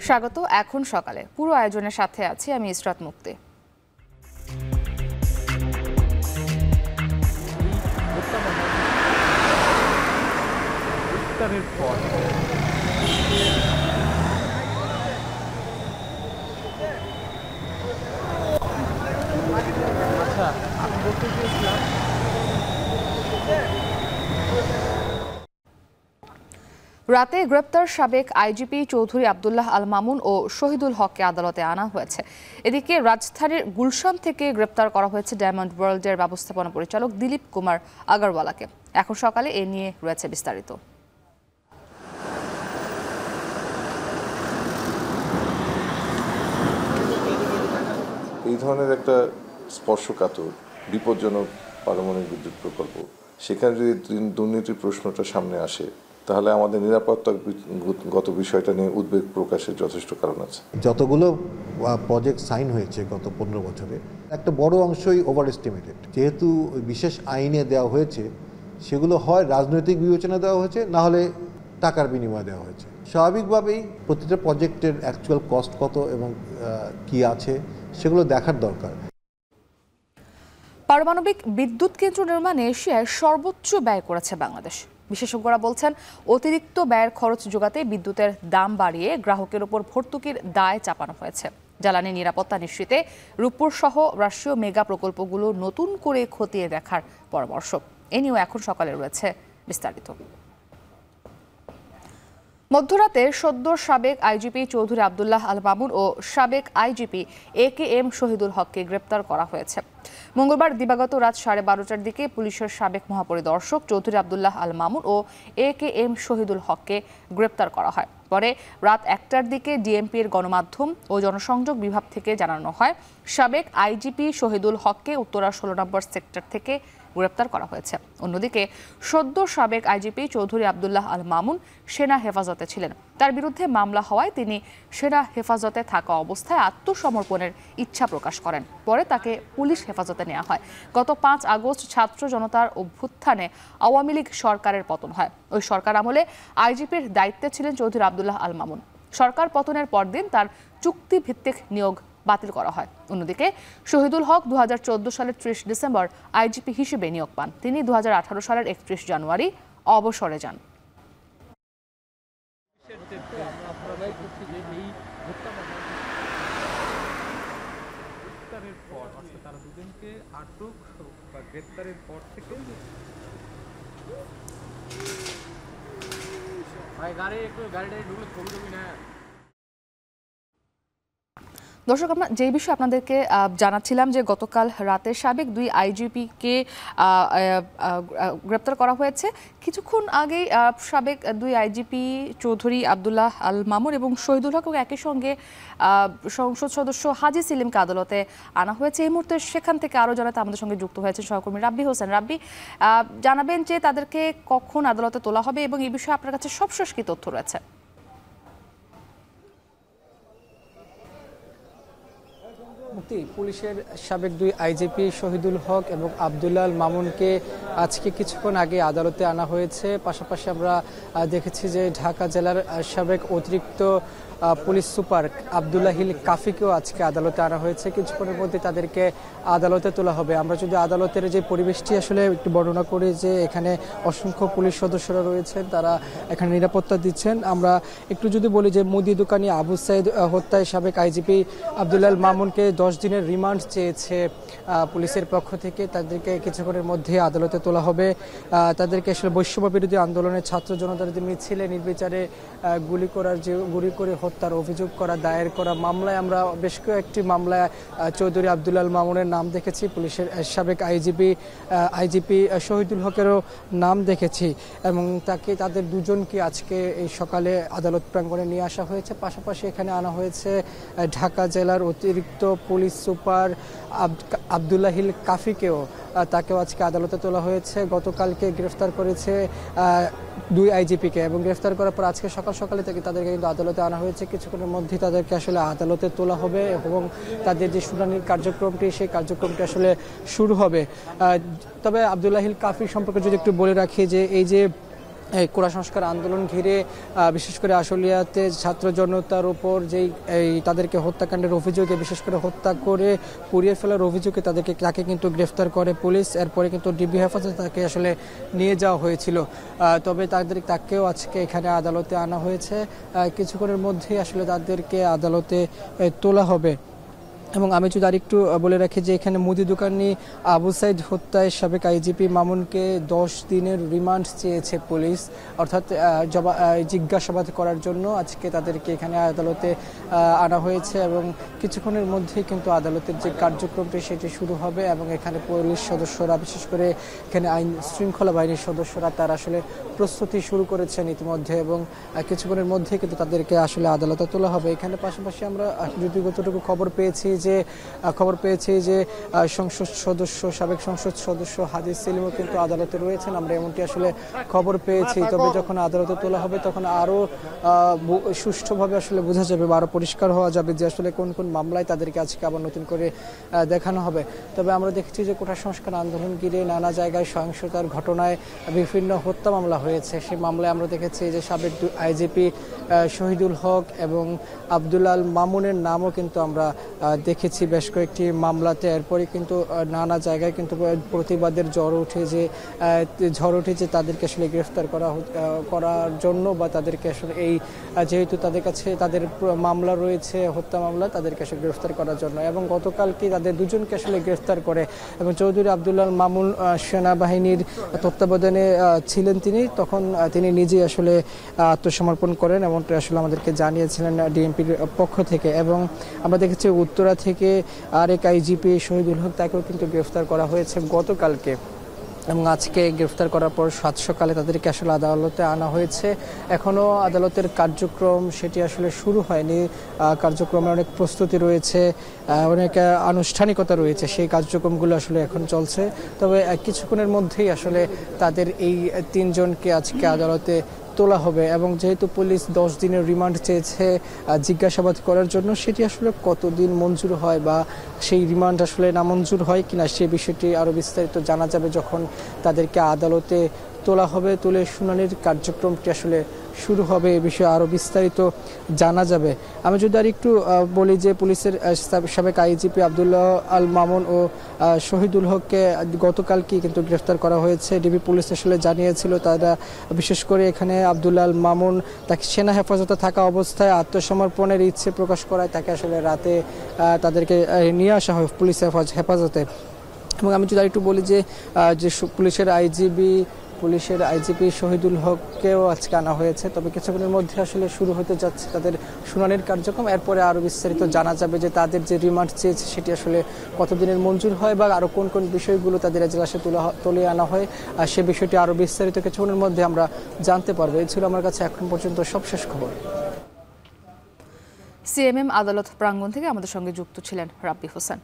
স্বাগত এখন সকালে পুরো আয়োজনের সাথে আছি আমি ইসরাত মুক্তি। রাতে গ্রেপ্তার সাবেক আইজিপি চৌধুরী আব্দুল্লাহ আল মামুন ও শহীদুল হককে আদালতে আনা হয়েছে। এদিকে রাজধানীর গুলশান থেকে গ্রেপ্তার করা হয়েছে ডায়মন্ড ওয়ার্ল্ডের ব্যবস্থাপনা পরিচালক দিলীপ কুমার আগরওয়ালাকে। এখন সকালে এ নিয়ে রয়েছে বিস্তারিত। এই ধরনের একটা স্পর্শকাতর বিপজ্জনক পারমাণবিক বিদ্যুৎ প্রকল্প, সেখানে যদি দুর্নীতির প্রশ্নটা সামনে আসে তাহলে আমাদের নিরাপত্তাগত বিষয়টা নিয়ে উদ্বেগ প্রকাশের যথেষ্ট কারণ আছে। যতগুলো প্রজেক্ট সাইন হয়েছে গত 15 বছরে একটা বড় অংশই ওভার এস্টিমেটেড। যেহেতু বিশেষ আইনে দেওয়া হয়েছে, সেগুলো হয় রাজনৈতিক বিবেচনা দেওয়া হয়েছে, না হলে টাকার বিনিময়ে দেওয়া হয়েছে। স্বাভাবিকভাবেই প্রতিটা প্রজেক্টের অ্যাকচুয়াল কস্ট কত এবং কি আছে সেগুলো দেখার দরকার। পারমাণবিক বিদ্যুৎ কেন্দ্র নির্মাণে এশিয়ায় সর্বোচ্চ ব্যয় করেছে বাংলাদেশ। বিশেষজ্ঞরা বলছেন, অতিরিক্ত ব্যয়ের খরচ যোগাতে বিদ্যুতের দাম বাড়িয়ে গ্রাহকের উপর ভর্তুকির দায় চাপানো হয়েছে। জ্বালানি নিরাপত্তা নিশ্চিতে রূপপুর সহ রাষ্ট্রীয় মেগা প্রকল্পগুলো নতুন করে খতিয়ে দেখার পরামর্শ। এ নিয়েও এখন সকালে রয়েছে বিস্তারিত। মধ্যরাতে সদ্য সাবেক আইজিপি চৌধুরী আব্দুল্লাহ আল মামুন ও সাবেক আইজিপি AKM শহীদুল হককে গ্রেপ্তার করা হয়েছে। মঙ্গলবার দিবাগত রাত 12:30টার দিকে পুলিশের সাবেক মহাপরিদর্শক চৌধুরী আব্দুল্লাহ আল মামুন ও AKM শহীদুল হককে গ্রেপ্তার করা হয়। পরে রাত 1টার দিকে ডিএমপির গণমাধ্যম ও জনসংযোগ বিভাগ থেকে জানানো হয়, সাবেক আইজিপি শহীদুল হককে উত্তরা 16 নম্বর সেক্টর থেকে গ্রেপ্তার করা হয়েছে। অন্যদিকে সদ্য সাবেক আইজিপি চৌধুরী আব্দুল্লাহ আল মামুন সেনা হেফাজতে ছিলেন। তার বিরুদ্ধে মামলা হওয়ায় তিনি সেনা হেফাজতে থাকা অবস্থায় আত্মসমর্পণের ইচ্ছা প্রকাশ করেন। পরে তাকে পুলিশ হেফাজতে নেওয়া হয়। গত 5 আগস্ট ছাত্র জনতার অভ্যুত্থানে আওয়ামী লীগ সরকারের পতন হয়। ওই সরকার আমলে আইজিপির দায়িত্বে ছিলেন চৌধুরী আব্দুল্লাহ আল মামুন। সরকার পতনের পরদিন তার চুক্তিভিত্তিক নিয়োগ বাতিল করা হয়। অন্যদিকে শহীদুল হক 2014 সালের 30 ডিসেম্বর আইজিপি হিসেবে নিয়োগ পান। তিনি 2018 সালের 31 জানুয়ারি অবসরে যান। দর্শক, আমরা যে বিষয়ে আপনাদেরকে জানাচ্ছিলাম যে গতকাল রাতে সাবেক 2 আইজিপিকে গ্রেপ্তার করা হয়েছে। কিছুক্ষণ আগেই সাবেক 2 আইজিপি চৌধুরী আব্দুল্লাহ আল মামুন এবং শহীদুল হক একই সঙ্গে সংসদ সদস্য হাজি সেলিমকে আদালতে আনা হয়েছে। এই মুহূর্তে সেখান থেকে আরও জানাতে আমাদের সঙ্গে যুক্ত হয়েছেন সহকর্মী রাব্বি হোসেন। রাব্বি, জানাবেন যে তাদেরকে কখন আদালতে তোলা হবে এবং এই বিষয়ে আপনার কাছে সবশেষ কি তথ্য রয়েছে? পুলিশের সাবেক 2 আইজিপি শহীদুল হক এবং আব্দুল্লাহ আল মামুনকে আজকে কিছুক্ষণ আগে আদালতে আনা হয়েছে। পাশাপাশি আমরা দেখেছি যে ঢাকা জেলার সাবেক অতিরিক্ত পুলিশ সুপার আব্দুল্লাহিল কাফিকেও আজকে আদালতে আনা হয়েছে। কিছুক্ষণের মধ্যে তাদেরকে আদালতে তোলা হবে। আমরা যদি আদালতের যে পরিবেশটি আসলে একটু বর্ণনা করি, যে এখানে অসংখ্য পুলিশ সদস্যরা রয়েছেন, তারা এখানে নিরাপত্তা দিচ্ছেন। আমরা একটু যদি বলি যে মুদি দোকানি আবু সাইদ হত্যায় সাবেক আইজিপি আব্দুল্লাহ আল মামুনকে 10 দিনের রিমান্ড চেয়েছে পুলিশের পক্ষ থেকে। তাদেরকে কিছুক্ষণের মধ্যে আদালতে তোলা হবে। তাদেরকে আসলে বৈষম্য বিরোধী আন্দোলনের ছাত্র জনতার যে মিছিলে নির্বিচারে গুলি করে হত্যার অভিযোগ করা, দায়ের করা মামলায় আমরা বেশ কয়েকটি মামলায় চৌধুরী আব্দুল্লাহ আল মামুনের নাম দেখেছি। পুলিশের সাবেক আইজিপি শহীদুল হকেরও নাম দেখেছি এবং তাদের দুজনকে আজকে এই সকালে আদালত প্রাঙ্গণে নিয়ে আসা হয়েছে। পাশাপাশি এখানে আনা হয়েছে ঢাকা জেলার অতিরিক্ত পুলিশ সুপার আব্দুল্লাহিল কাফিকেও, তাকেও আজকে আদালতে তোলা হয়েছে। গতকালকে গ্রেফতার করেছে 2 আইজিপিকে এবং গ্রেফতার করার পর আজকে সকালে থেকে তাদেরকে কিন্তু আদালতে আনা হয়েছে। কিছুক্ষণের মধ্যেই তাদেরকে আসলে আদালতে তোলা হবে এবং তাদের যে শুনানির কার্যক্রমটি, সেই কার্যক্রমটি আসলে শুরু হবে। তবে আব্দুল্লাহিল কাফি সম্পর্কে যদি একটু বলে রাখি, যে এই যে এই কোটা সংস্কার আন্দোলন ঘিরে বিশেষ করে আশুলিয়াতে ছাত্র জনতার উপর যেই তাদেরকে হত্যাকাণ্ডের অভিযোগে, বিশেষ করে হত্যা করে পুড়িয়ে ফেলার অভিযোগে তাকে কিন্তু গ্রেফতার করে পুলিশ। এরপরে কিন্তু ডিবি হেফাজতে তাকে আসলে নিয়ে যাওয়া হয়েছিল। তবে তাকেও আজকে এখানে আদালতে আনা হয়েছে। কিছুক্ষণের মধ্যেই আসলে তাদেরকে আদালতে তোলা হবে। এবং আমি যদি আরেকটু বলে রাখি যে এখানে মুদি দোকানি আবু সাইদ হত্যায় সাবেক আইজিপি মামুনকে 10 দিনের রিমান্ড চেয়েছে পুলিশ, অর্থাৎ জিজ্ঞাসাবাদ করার জন্য আজকে তাদেরকে এখানে আদালতে আনা হয়েছে। এবং কিছুক্ষণের মধ্যেই কিন্তু আদালতের যে কার্যক্রমটি সেটি শুরু হবে। এবং এখানে পুলিশ সদস্যরা, বিশেষ করে এখানে আইন শৃঙ্খলা বাহিনীর সদস্যরা তারা আসলে প্রস্তুতি শুরু করেছেন ইতিমধ্যে, এবং কিছুক্ষণের মধ্যেই কিন্তু তাদেরকে আসলে আদালতে তোলা হবে। এখানে পাশাপাশি আমরা যদি যতটুকু খবর পেয়েছি যে সংসদ সদস্য, সাবেক সংসদ সদস্য হাজি সেলিমও কিন্তু আদালতে রয়েছেন, আমরা এমনটি আসলে খবর পেয়েছি। তবে যখন আদালতে তোলা হবে তখন আরও সুষ্ঠুভাবে আসলে বোঝা যাবে বা আরও পরিষ্কার হওয়া যাবে যে আসলে কোন কোন মামলায় তাদেরকে আজকে আবার নতুন করে দেখানো হবে। তবে আমরা দেখেছি যে কোটা সংস্কার আন্দোলন ঘিরে নানা জায়গায় সহিংসতার ঘটনায় বিভিন্ন হত্যা মামলা হয়েছে। সেই মামলায় আমরা দেখেছি যে সাবেক আইজিপি শহীদুল হক এবং আব্দুল আল মামুনের নামও কিন্তু আমরা দেখেছি বেশ কয়েকটি মামলাতে। এরপরে কিন্তু নানা জায়গায় কিন্তু প্রতিবাদের ঝড় উঠে যে তাদেরকে আসলে গ্রেফতার করার জন্য বা তাদেরকে আসলে যেহেতু তাদের কাছে তাদের মামলা রয়েছে, হত্যা মামলা, তাদেরকে আসলে গ্রেফতার করার জন্য। এবং গতকালকে তাদের দুজনকে আসলে গ্রেফতার করে এবং চৌধুরী আব্দুল আল মামুন সেনাবাহিনীর তত্ত্বাবধানে ছিলেন তখন তিনি নিজেই আসলে আত্মসমর্পণ করেন, এমনটা আসলে আমাদেরকে জানিয়েছিলেন ডিএমপির পক্ষ থেকে। এবং আমরা দেখেছি উত্তরা থেকে আরেক আইজিপি শহীদুল হক, তাকেও কিন্তু গ্রেফতার করা হয়েছে গতকালকে। এবং আজকে গ্রেফতার করার পর সাত সকালে তাদেরকে আসলে আদালতে আনা হয়েছে। এখনও আদালতের কার্যক্রম সেটি আসলে শুরু হয়নি। কার্যক্রমে অনেক প্রস্তুতি রয়েছে, অনেক আনুষ্ঠানিকতা রয়েছে, সেই কার্যক্রমগুলো আসলে এখন চলছে। তবে কিছুক্ষণের মধ্যেই আসলে তাদের এই 3 জনকে আজকে আদালতে তোলা হবে। এবং যেহেতু পুলিশ 10 দিনের রিমান্ড চেয়েছে জিজ্ঞাসাবাদ করার জন্য, সেটি আসলে কতদিন মঞ্জুর হয় বা সেই রিমান্ড আসলে নামঞ্জুর হয় কিনা সে বিষয়টি আরও বিস্তারিত জানা যাবে যখন তাদেরকে আদালতে তোলা হবে, তুলে শুনানির কার্যক্রমটি আসলে শুরু হবে। এ বিষয়ে আরও বিস্তারিত জানা যাবে। আমি যদি আর একটু বলি যে পুলিশের সাবেক আইজিপি আব্দুল্লাহ আল মামুন ও শহীদুল হককে গতকালকে কিন্তু গ্রেফতার করা হয়েছে। ডিবি পুলিশ আসলে জানিয়েছিল তারা, বিশেষ করে এখানে আব্দুল্লাহ আল মামুন তাকে সেনা হেফাজতে থাকা অবস্থায় আত্মসমর্পণের ইচ্ছে প্রকাশ করায় তাকে আসলে রাতে তাদেরকে নিয়ে আসা হয় পুলিশ হেফাজতে। এবং আমি যদি আর একটু বলি যে পুলিশের আইজিপি শহীদুল হককেও আজকে আনা হয়েছে। তবে কিছুক্ষণের মধ্যে আসলে শুরু হতে যাচ্ছে তাদের শুনানির কার্যক্রম। এরপরে আরও বিস্তারিত জানা যাবে যে তাদের যে রিমান্ড চেয়েছে সেটি আসলে কতদিনের মঞ্জুর হয় বা আরও কোন কোন বিষয়গুলো তাদের এজলাসে তুলে আনা হয়, আর সে বিষয়টি আরও বিস্তারিত কিছুক্ষণের মধ্যে আমরা জানতে পারবো। এই ছিল আমার কাছে এখন পর্যন্ত সবশেষ খবর। সিএমএম আদালত প্রাঙ্গণ থেকে আমাদের সঙ্গে যুক্ত ছিলেন রাব্বি হোসেন।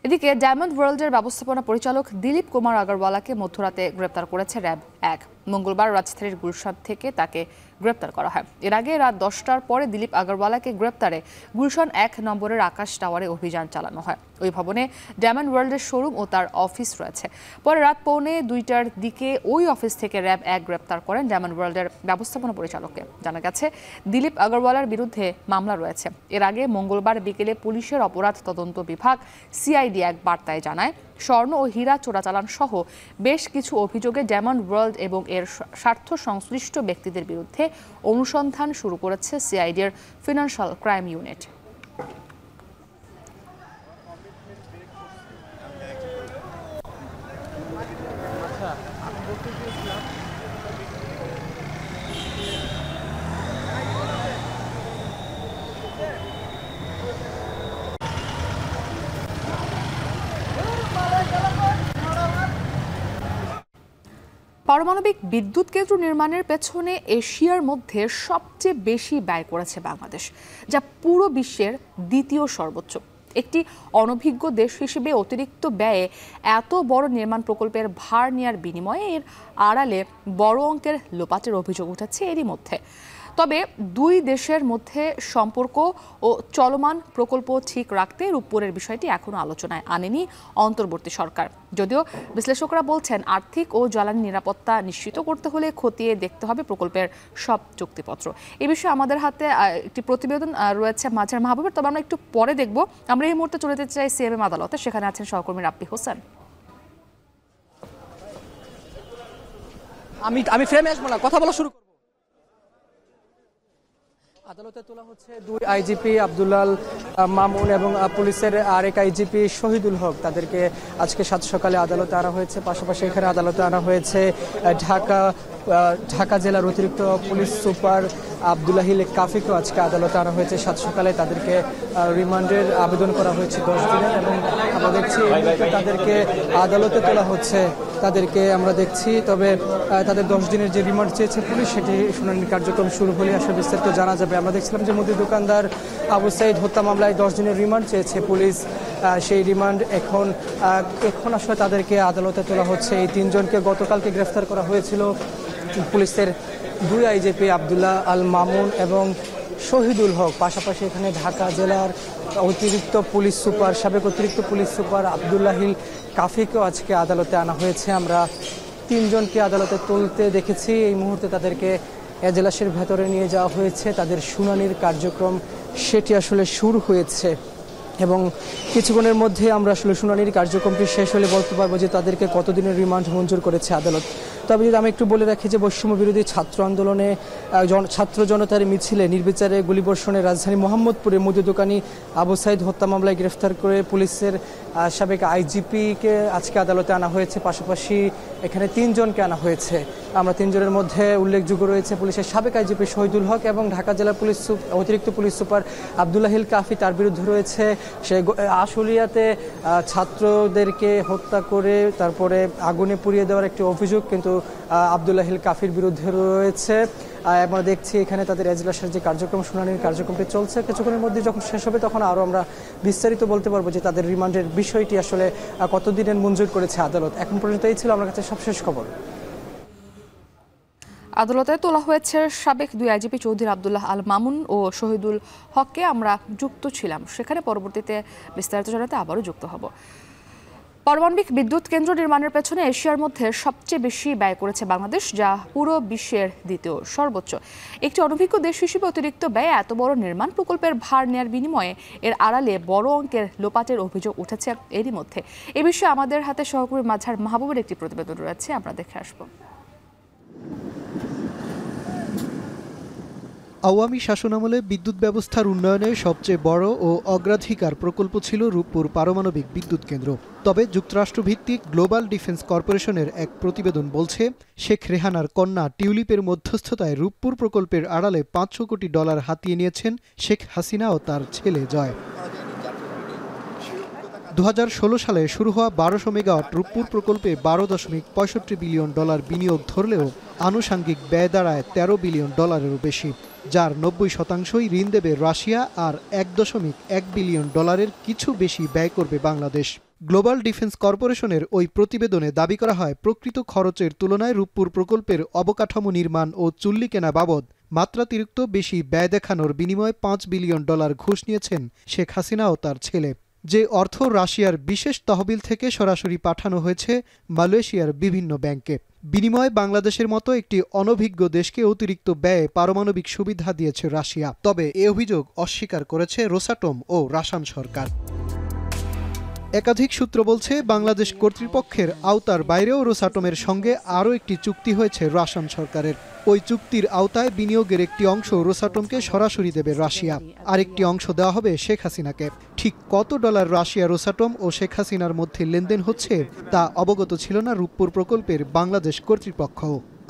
এদিকে ডায়মন্ড ওয়ার্ল্ডের ব্যবস্থাপনা পরিচালক দিলীপ কুমার আগরওয়ালাকে মধ্যরাতে গ্রেপ্তার করেছে র্যাব 1। মঙ্গলবার রাজধানীর গুলশান থেকে তাকে গ্রেপ্তার করা হয়। এর আগে রাত 10টার পরে দিলীপ আগরওয়ালাকে গ্রেপ্তারে গুলশান 1 নম্বরের আকাশ টাওয়ারে অভিযান চালানো হয়। ওই ভবনে ডায়মন্ড ওয়ার্ল্ডের শোরুম ও তার অফিস রয়েছে। পরে রাত 1:45টার দিকে ওই অফিস থেকে র্যাব 1 গ্রেপ্তার করেন ডায়মন্ড ওয়ার্ল্ডের ব্যবস্থাপনা পরিচালককে। জানা গেছে দিলীপ আগরওয়ালার বিরুদ্ধে মামলা রয়েছে। এর আগে মঙ্গলবার বিকেলে পুলিশের অপরাধ তদন্ত বিভাগ সিআইডি এক বার্তায় জানায়, স্বর্ণ ও হীরা চোরাচালান সহ বেশ কিছু অভিযোগে ডায়মন্ড ওয়ার্ল্ড এবং এর স্বার্থ সংশ্লিষ্ট ব্যক্তিদের বিরুদ্ধে অনুসন্ধান শুরু করেছে সিআইডির ফিনান্সিয়াল ক্রাইম ইউনিট। পারমাণবিক বিদ্যুৎ কেন্দ্র নির্মাণের পেছনে এশিয়ার মধ্যে সবচেয়ে বেশি ব্যয় করেছে বাংলাদেশ, যা পুরো বিশ্বের দ্বিতীয় সর্বোচ্চ। একটি অনভিজ্ঞ দেশ হিসেবে অতিরিক্ত ব্যয়ে এত বড় নির্মাণ প্রকল্পের ভার নেওয়ার বিনিময়ে এর আড়ালে বড় অঙ্কের লোপাটের অভিযোগ উঠেছে এরই মধ্যে। তবে দুই দেশের মধ্যে সম্পর্ক ও চলমান প্রকল্প ঠিক রাখতে রূপপুরের বিষয়টি এখনো আলোচনায় আনেনি অন্তর্বর্তী সরকার। যদিও বিশ্লেষকরা বলছেন আর্থিক ও জ্বালানি নিরাপত্তা নিশ্চিত করতে হলে খতিয়ে দেখতে হবে প্রকল্পের সব চুক্তিপত্র। এ বিষয়ে আমাদের হাতে একটি প্রতিবেদন রয়েছে মাঝার মাহবুবের, তবে আমরা একটু পরে দেখব। আমরা এই মুহূর্তে চলে যেতে চাই সিএমএম আদালতে, সেখানে আছেন সহকর্মী রাব্বি হোসেন। আমি ফ্রেমে আসবো না, কথা বলা শুরু করব। আদালতে তোলা হচ্ছে দুই আইজিপি আব্দুল্লাল মামুন এবং পুলিশের আরেক আইজিপি শহীদুল হক। তাদেরকে আজকে সাত সকালে আদালতে আনা হয়েছে। পাশাপাশি এখানে আদালতে আনা হয়েছে ঢাকা জেলার অতিরিক্ত পুলিশ সুপার আব্দুল্লাহিল কাফিকেও আজকে আদালতে আনা হয়েছে সাত সকালে। তাদেরকে রিমান্ডের আবেদন করা হয়েছে 10 দিনের, এবং আমরা দেখছি তাদেরকে আদালতে তোলা হচ্ছে। তাদেরকে আমরা দেখছি, তবে তাদের 10 দিনের যে রিমান্ড চেয়েছে পুলিশ, সেটি শুনানির কার্যক্রম শুরু হলে আসলে বিস্তারিত জানা যাবে। আমরা দেখছিলাম যে মুদি দোকানদার আবু সাইদ হত্যা মামলায় 10 দিনের রিমান্ড চেয়েছে পুলিশ। সেই রিমান্ড এখন আসলে তাদেরকে আদালতে তোলা হচ্ছে। এই 3 জনকে গতকালকে গ্রেফতার করা হয়েছিল পুলিশের দুই আইজিপি আব্দুল্লাহ আল মামুন এবং শহীদুল হক। পাশাপাশি এখানে ঢাকা জেলার সাবেক অতিরিক্ত পুলিশ সুপার আব্দুল্লাহিল কাফিকেও আজকে আদালতে আনা হয়েছে। আমরা 3 জনকে আদালতে তুলতে দেখেছি। এই মুহূর্তে তাদেরকে এজলাসের ভেতরে নিয়ে যাওয়া হয়েছে। তাদের শুনানির কার্যক্রম সেটি আসলে শুরু হয়েছে, এবং কিছুক্ষণের মধ্যে আমরা আসলে শুনানির কার্যক্রমটি শেষ হলে বলতে পারবো যে তাদেরকে কতদিনের রিমান্ড মঞ্জুর করেছে আদালত। তবে যদি আমি একটু বলে রাখি যে বৈষম্য বিরোধী ছাত্র আন্দোলনে ছাত্র জনতার মিছিলে নির্বিচারে গুলিবর্ষণে রাজধানী মোহাম্মদপুরে মুদি দোকানি আবু সাইদ হত্যা মামলায় গ্রেফতার করে পুলিশের সাবেক আইজিপিকে আজকে আদালতে আনা হয়েছে। পাশাপাশি এখানে 3 জনকে আনা হয়েছে। আমরা 3 জনের মধ্যে উল্লেখযোগ্য রয়েছে পুলিশের সাবেক আইজিপি শহীদুল হক এবং ঢাকা জেলার অতিরিক্ত পুলিশ সুপার আব্দুল্লাহিল কাফি। তার বিরুদ্ধে রয়েছে সে আশুলিয়াতে ছাত্রদেরকে হত্যা করে তারপরে আগুনে পুড়িয়ে দেওয়ার একটি অভিযোগ কিন্তু আব্দুল্লাহিল কাফির বিরুদ্ধে রয়েছে। আমরা দেখছি এখানে তাদের এজলাসের যে শুনানির কার্যক্রমটি চলছে। কিছুক্ষণের মধ্যে যখন শেষ হবে তখন আরও আমরা বিস্তারিত বলতে পারবো যে তাদের রিমান্ডের বিষয়টি আসলে কতদিনের মঞ্জুর করেছে আদালত। এখন পর্যন্ত এই ছিল আমার কাছে সবশেষ খবর। আদালতে তোলা হয়েছে সাবেক দুই আইজিপি চৌধুরী আব্দুল্লাহ আল মামুন ও শহীদুল হককে। আমরা যুক্ত ছিলাম সেখানে, পরবর্তীতে বিস্তারিত জানাতে আবারও যুক্ত হব। পারমাণবিক বিদ্যুৎ কেন্দ্র নির্মাণের পেছনে এশিয়ার মধ্যে সবচেয়ে বেশি ব্যয় করেছে বাংলাদেশ, যা পুরো বিশ্বের দ্বিতীয় সর্বোচ্চ। একটি অনভিজ্ঞ দেশ হিসেবে অতিরিক্ত ব্যয়ে এত বড় নির্মাণ প্রকল্পের ভার নেয়ার বিনিময়ে এর আড়ালে বড় অঙ্কের লোপাটের অভিযোগ উঠেছে এরই মধ্যে। এ বিষয়ে আমাদের হাতে সহকর্মী মাঝার মাহবুবের একটি প্রতিবেদন রয়েছে, আমরা দেখে আসবো। আওয়ামী শাসনামলে বিদ্যুৎ ব্যবস্থার উন্নয়নে সবচেয়ে বড় ও অগ্রাধিকার প্রকল্প ছিল রূপপুর পারমাণবিক বিদ্যুৎ কেন্দ্র। তবে যুক্তরাষ্ট্রভিত্তিক গ্লোবাল ডিফেন্স কর্পোরেশনের এক প্রতিবেদন বলছে, শেখ রেহানার কন্যা টিউলিপের মধ্যস্থতায় রূপপুর প্রকল্পের আড়ালে $500 কোটি হাতিয়ে নিয়েছেন শেখ হাসিনা ও তার ছেলে জয়। 2016 সালে শুরু হওয়া 1200 মেগাওয়াট রূপপুর প্রকল্পে $12.65 বিলিয়ন বিনিয়োগ ধরলেও আনুষাঙ্গিক ব্যয় দাঁড়ায় $13 বিলিয়ন বেশি, যার 90% ঋণ দেবে রাশিয়া আর $1.1 বিলিয়ন কিছু বেশি ব্যয় করবে বাংলাদেশ। গ্লোবাল ডিফেন্স কর্পোরেশনের ওই প্রতিবেদনে দাবি করা হয়, প্রকৃত খরচের তুলনায় রূপপুর প্রকল্পের অবকাঠামো নির্মাণ ও চুল্লি কেনা বাবদ মাত্রাতিরিক্ত বেশি ব্যয় দেখানোর বিনিময়ে $5 বিলিয়ন ঘুষ নিয়েছেন শেখ হাসিনা ও তার ছেলে। যে অর্থ রাশিয়ার বিশেষ তহবিল থেকে সরাসরি পাঠানো হয়েছে মালয়েশিয়ার বিভিন্ন ব্যাংকে। বিনিময়ে বাংলাদেশের মতো একটি অনভিজ্ঞ দেশকে অতিরিক্ত ব্যয়ে পারমাণবিক সুবিধা দিয়েছে রাশিয়া। তবে এ অভিযোগ অস্বীকার করেছে রোসাটম ও রাশান সরকার। একাধিক সূত্র বলছে, বাংলাদেশ কর্তৃপক্ষের আওতার বাইরেও রোসাটমের সঙ্গে আরও একটি চুক্তি হয়েছে রাশান সরকারের। ওই চুক্তির আওতায় বিনিয়োগের একটি অংশ রোসাটমকে সরাসরি দেবে রাশিয়া, আরেকটি অংশ দেওয়া হবে শেখ হাসিনাকে। ঠিক কত ডলার রাশিয়া রোসাটম ও শেখ হাসিনার মধ্যে লেনদেন হচ্ছে তা অবগত ছিল না রূপপুর প্রকল্পের বাংলাদেশ কর্তৃপক্ষ।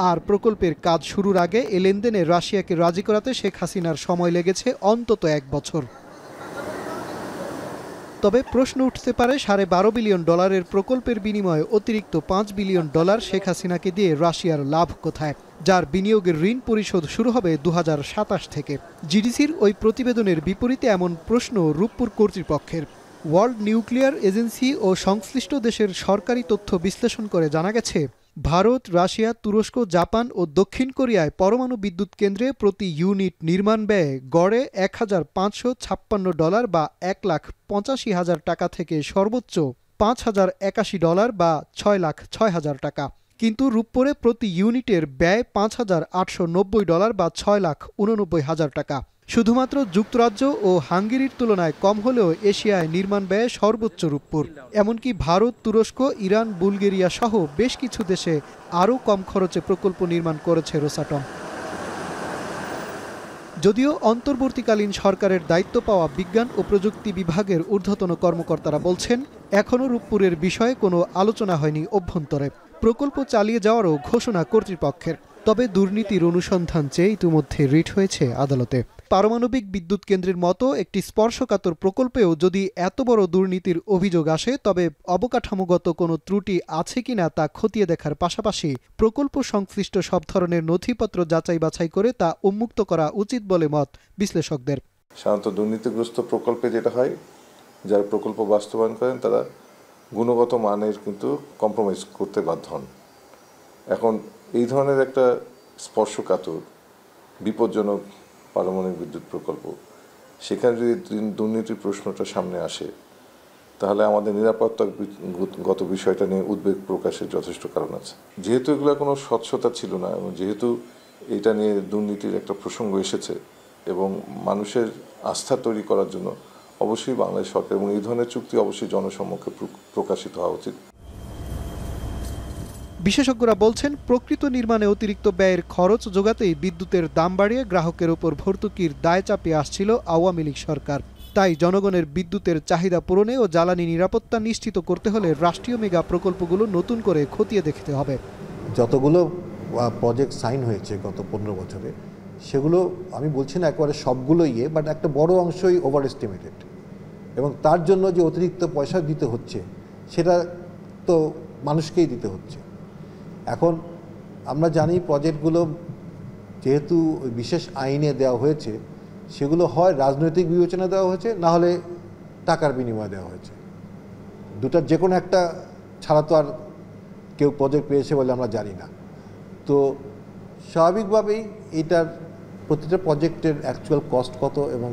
আর প্রকল্পের কাজ শুরুর আগে এ লেনদেনে রাশিয়াকে রাজি করাতে শেখ হাসিনার সময় লেগেছে অন্তত 1 বছর। তবে প্রশ্ন উঠতে পারে, $12.5 বিলিয়ন প্রকল্পের বিনিময়ে অতিরিক্ত $5 বিলিয়ন শেখ হাসিনাকে দিয়ে রাশিয়ার লাভ কোথায়, যার বিনিয়োগের ঋণ পরিশোধ শুরু হবে 2027 থেকে। জিডিসির ওই প্রতিবেদনের বিপরীতে এমন প্রশ্ন রূপপুর কর্তৃপক্ষের। ওয়ার্ল্ড নিউক্লিয়ার এজেন্সি ও সংশ্লিষ্ট দেশের সরকারি তথ্য বিশ্লেষণ করে জানা গেছে, ভারত, রাশিয়া, তুরস্ক, জাপান ও দক্ষিণ কোরিয়ায় পরমাণু বিদ্যুৎ কেন্দ্রে প্রতি ইউনিট নির্মাণ ব্যয় গড়ে $1,556 বা $1,85,000 টাকা থেকে সর্বোচ্চ $5,081 বা $6,06,000 টাকা। কিন্তু রূপপুরে প্রতি ইউনিটের ব্যয় $5,890 বা $6,89,000 টাকা। শুধুমাত্র যুক্তরাজ্য ও হাঙ্গেরির তুলনায় কম হলেও এশিয়ায় নির্মাণ ব্যয় সর্বোচ্চ রূপপুর। এমনকি ভারত, তুরস্ক, ইরান, বুলগেরিয়া সহ বেশ কিছু দেশে আরও কম খরচে প্রকল্প নির্মাণ করেছে রোসাটম। যদিও অন্তর্বর্তীকালীন সরকারের দায়িত্ব পাওয়া বিজ্ঞান ও প্রযুক্তি বিভাগের ঊর্ধ্বতন কর্মকর্তারা বলছেন, এখনও রূপপুরের বিষয়ে কোনো আলোচনা হয়নি অভ্যন্তরে। প্রকল্প চালিয়ে যাওয়ারও ঘোষণা কর্তৃপক্ষের। তবে দুর্নীতির অনুসন্ধান চেয়ে ইতিমধ্যে রিট হয়েছে আদালতে। পারমাণবিক বিদ্যুৎ কেন্দ্রের মতো একটি স্পর্শকাতর প্রকল্পেও যদি এত বড় দুর্নীতির অভিযোগ আসে, তবে অবকাঠামোগত কোনো ত্রুটি আছে কিনা তা খতিয়ে দেখার পাশাপাশি প্রকল্প সংশ্লিষ্ট সব ধরনের নথিপত্র যাচাই বাছাই করে তা উন্মুক্ত করা উচিত বলে মত বিশ্লেষকদের। সাধারণত দুর্নীতিগ্রস্ত প্রকল্পে যেটা হয়, যারা প্রকল্প বাস্তবায়ন করেন তারা গুণগত মানের কিন্তু কম্প্রোমাইজ করতে বাধ্য হন। এখন এই ধরনের একটা স্পর্শকাতর বিপজ্জনক পারমাণবিক বিদ্যুৎ প্রকল্প, সেখানে যদি দুর্নীতির প্রশ্নটা সামনে আসে, তাহলে আমাদের নিরাপত্তাগত বিষয়টা নিয়ে উদ্বেগ প্রকাশের যথেষ্ট কারণ আছে। যেহেতু এগুলো কোনো স্বচ্ছতা ছিল না এবং যেহেতু এটা নিয়ে দুর্নীতির একটা প্রসঙ্গ এসেছে এবং মানুষের আস্থা তৈরি করার জন্য অবশ্যই বাংলাদেশ সরকার এবং এই ধরনের চুক্তি অবশ্যই জনসম্মুখে প্রকাশিত হওয়া উচিত। বিশেষজ্ঞরা বলছেন, প্রকৃত নির্মাণে অতিরিক্ত ব্যয়ের খরচ জোগাতেই বিদ্যুতের দাম বাড়িয়ে গ্রাহকের উপর ভর্তুকির দায় চাপিয়ে আসছিল আওয়ামী লীগ সরকার। তাই জনগণের বিদ্যুতের চাহিদা পূরণে ও জ্বালানি নিরাপত্তা নিশ্চিত করতে হলে রাষ্ট্রীয় মেগা প্রকল্পগুলো নতুন করে খতিয়ে দেখতে হবে। যতগুলো প্রজেক্ট সাইন হয়েছে গত 15 বছরে, সেগুলো আমি বলছি না একবারে সবগুলোই বাট একটা বড় অংশই ওভার এস্টিমেটেড, এবং তার জন্য যে অতিরিক্ত পয়সা দিতে হচ্ছে সেটা তো মানুষকেই দিতে হচ্ছে। এখন আমরা জানি প্রজেক্টগুলো যেহেতু বিশেষ আইনে দেওয়া হয়েছে, সেগুলো হয় রাজনৈতিক বিবেচনা দেওয়া হয়েছে, না হলে টাকার বিনিময়ে দেওয়া হয়েছে। দুটার যে কোনো একটা ছাড়া তো আর কেউ প্রজেক্ট পেয়েছে বলে আমরা জানি না। তো স্বাভাবিকভাবেই এটার প্রতিটা প্রজেক্টের অ্যাকচুয়াল কস্ট কত এবং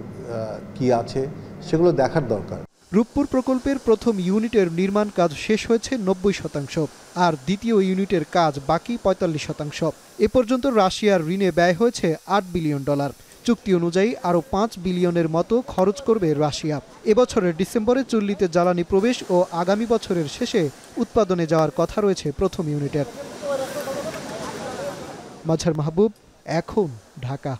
কি আছে সেগুলো দেখার দরকার। রূপপুর প্রকল্পের প্রথম ইউনিটের নির্মাণ কাজ শেষ হয়েছে 90%, আর দ্বিতীয় ইউনিটের কাজ বাকি 45%। এ পর্যন্ত রাশিয়ার ঋণে ব্যয় হয়েছে $8 বিলিয়ন। চুক্তি অনুযায়ী আরও $5 বিলিয়নের মতো খরচ করবে রাশিয়া। এবছরের ডিসেম্বরে চুল্লিতে জ্বালানি প্রবেশ ও আগামী বছরের শেষে উৎপাদনে যাওয়ার কথা রয়েছে প্রথম ইউনিটের। মাজহার মাহবুব, এখন, ঢাকা।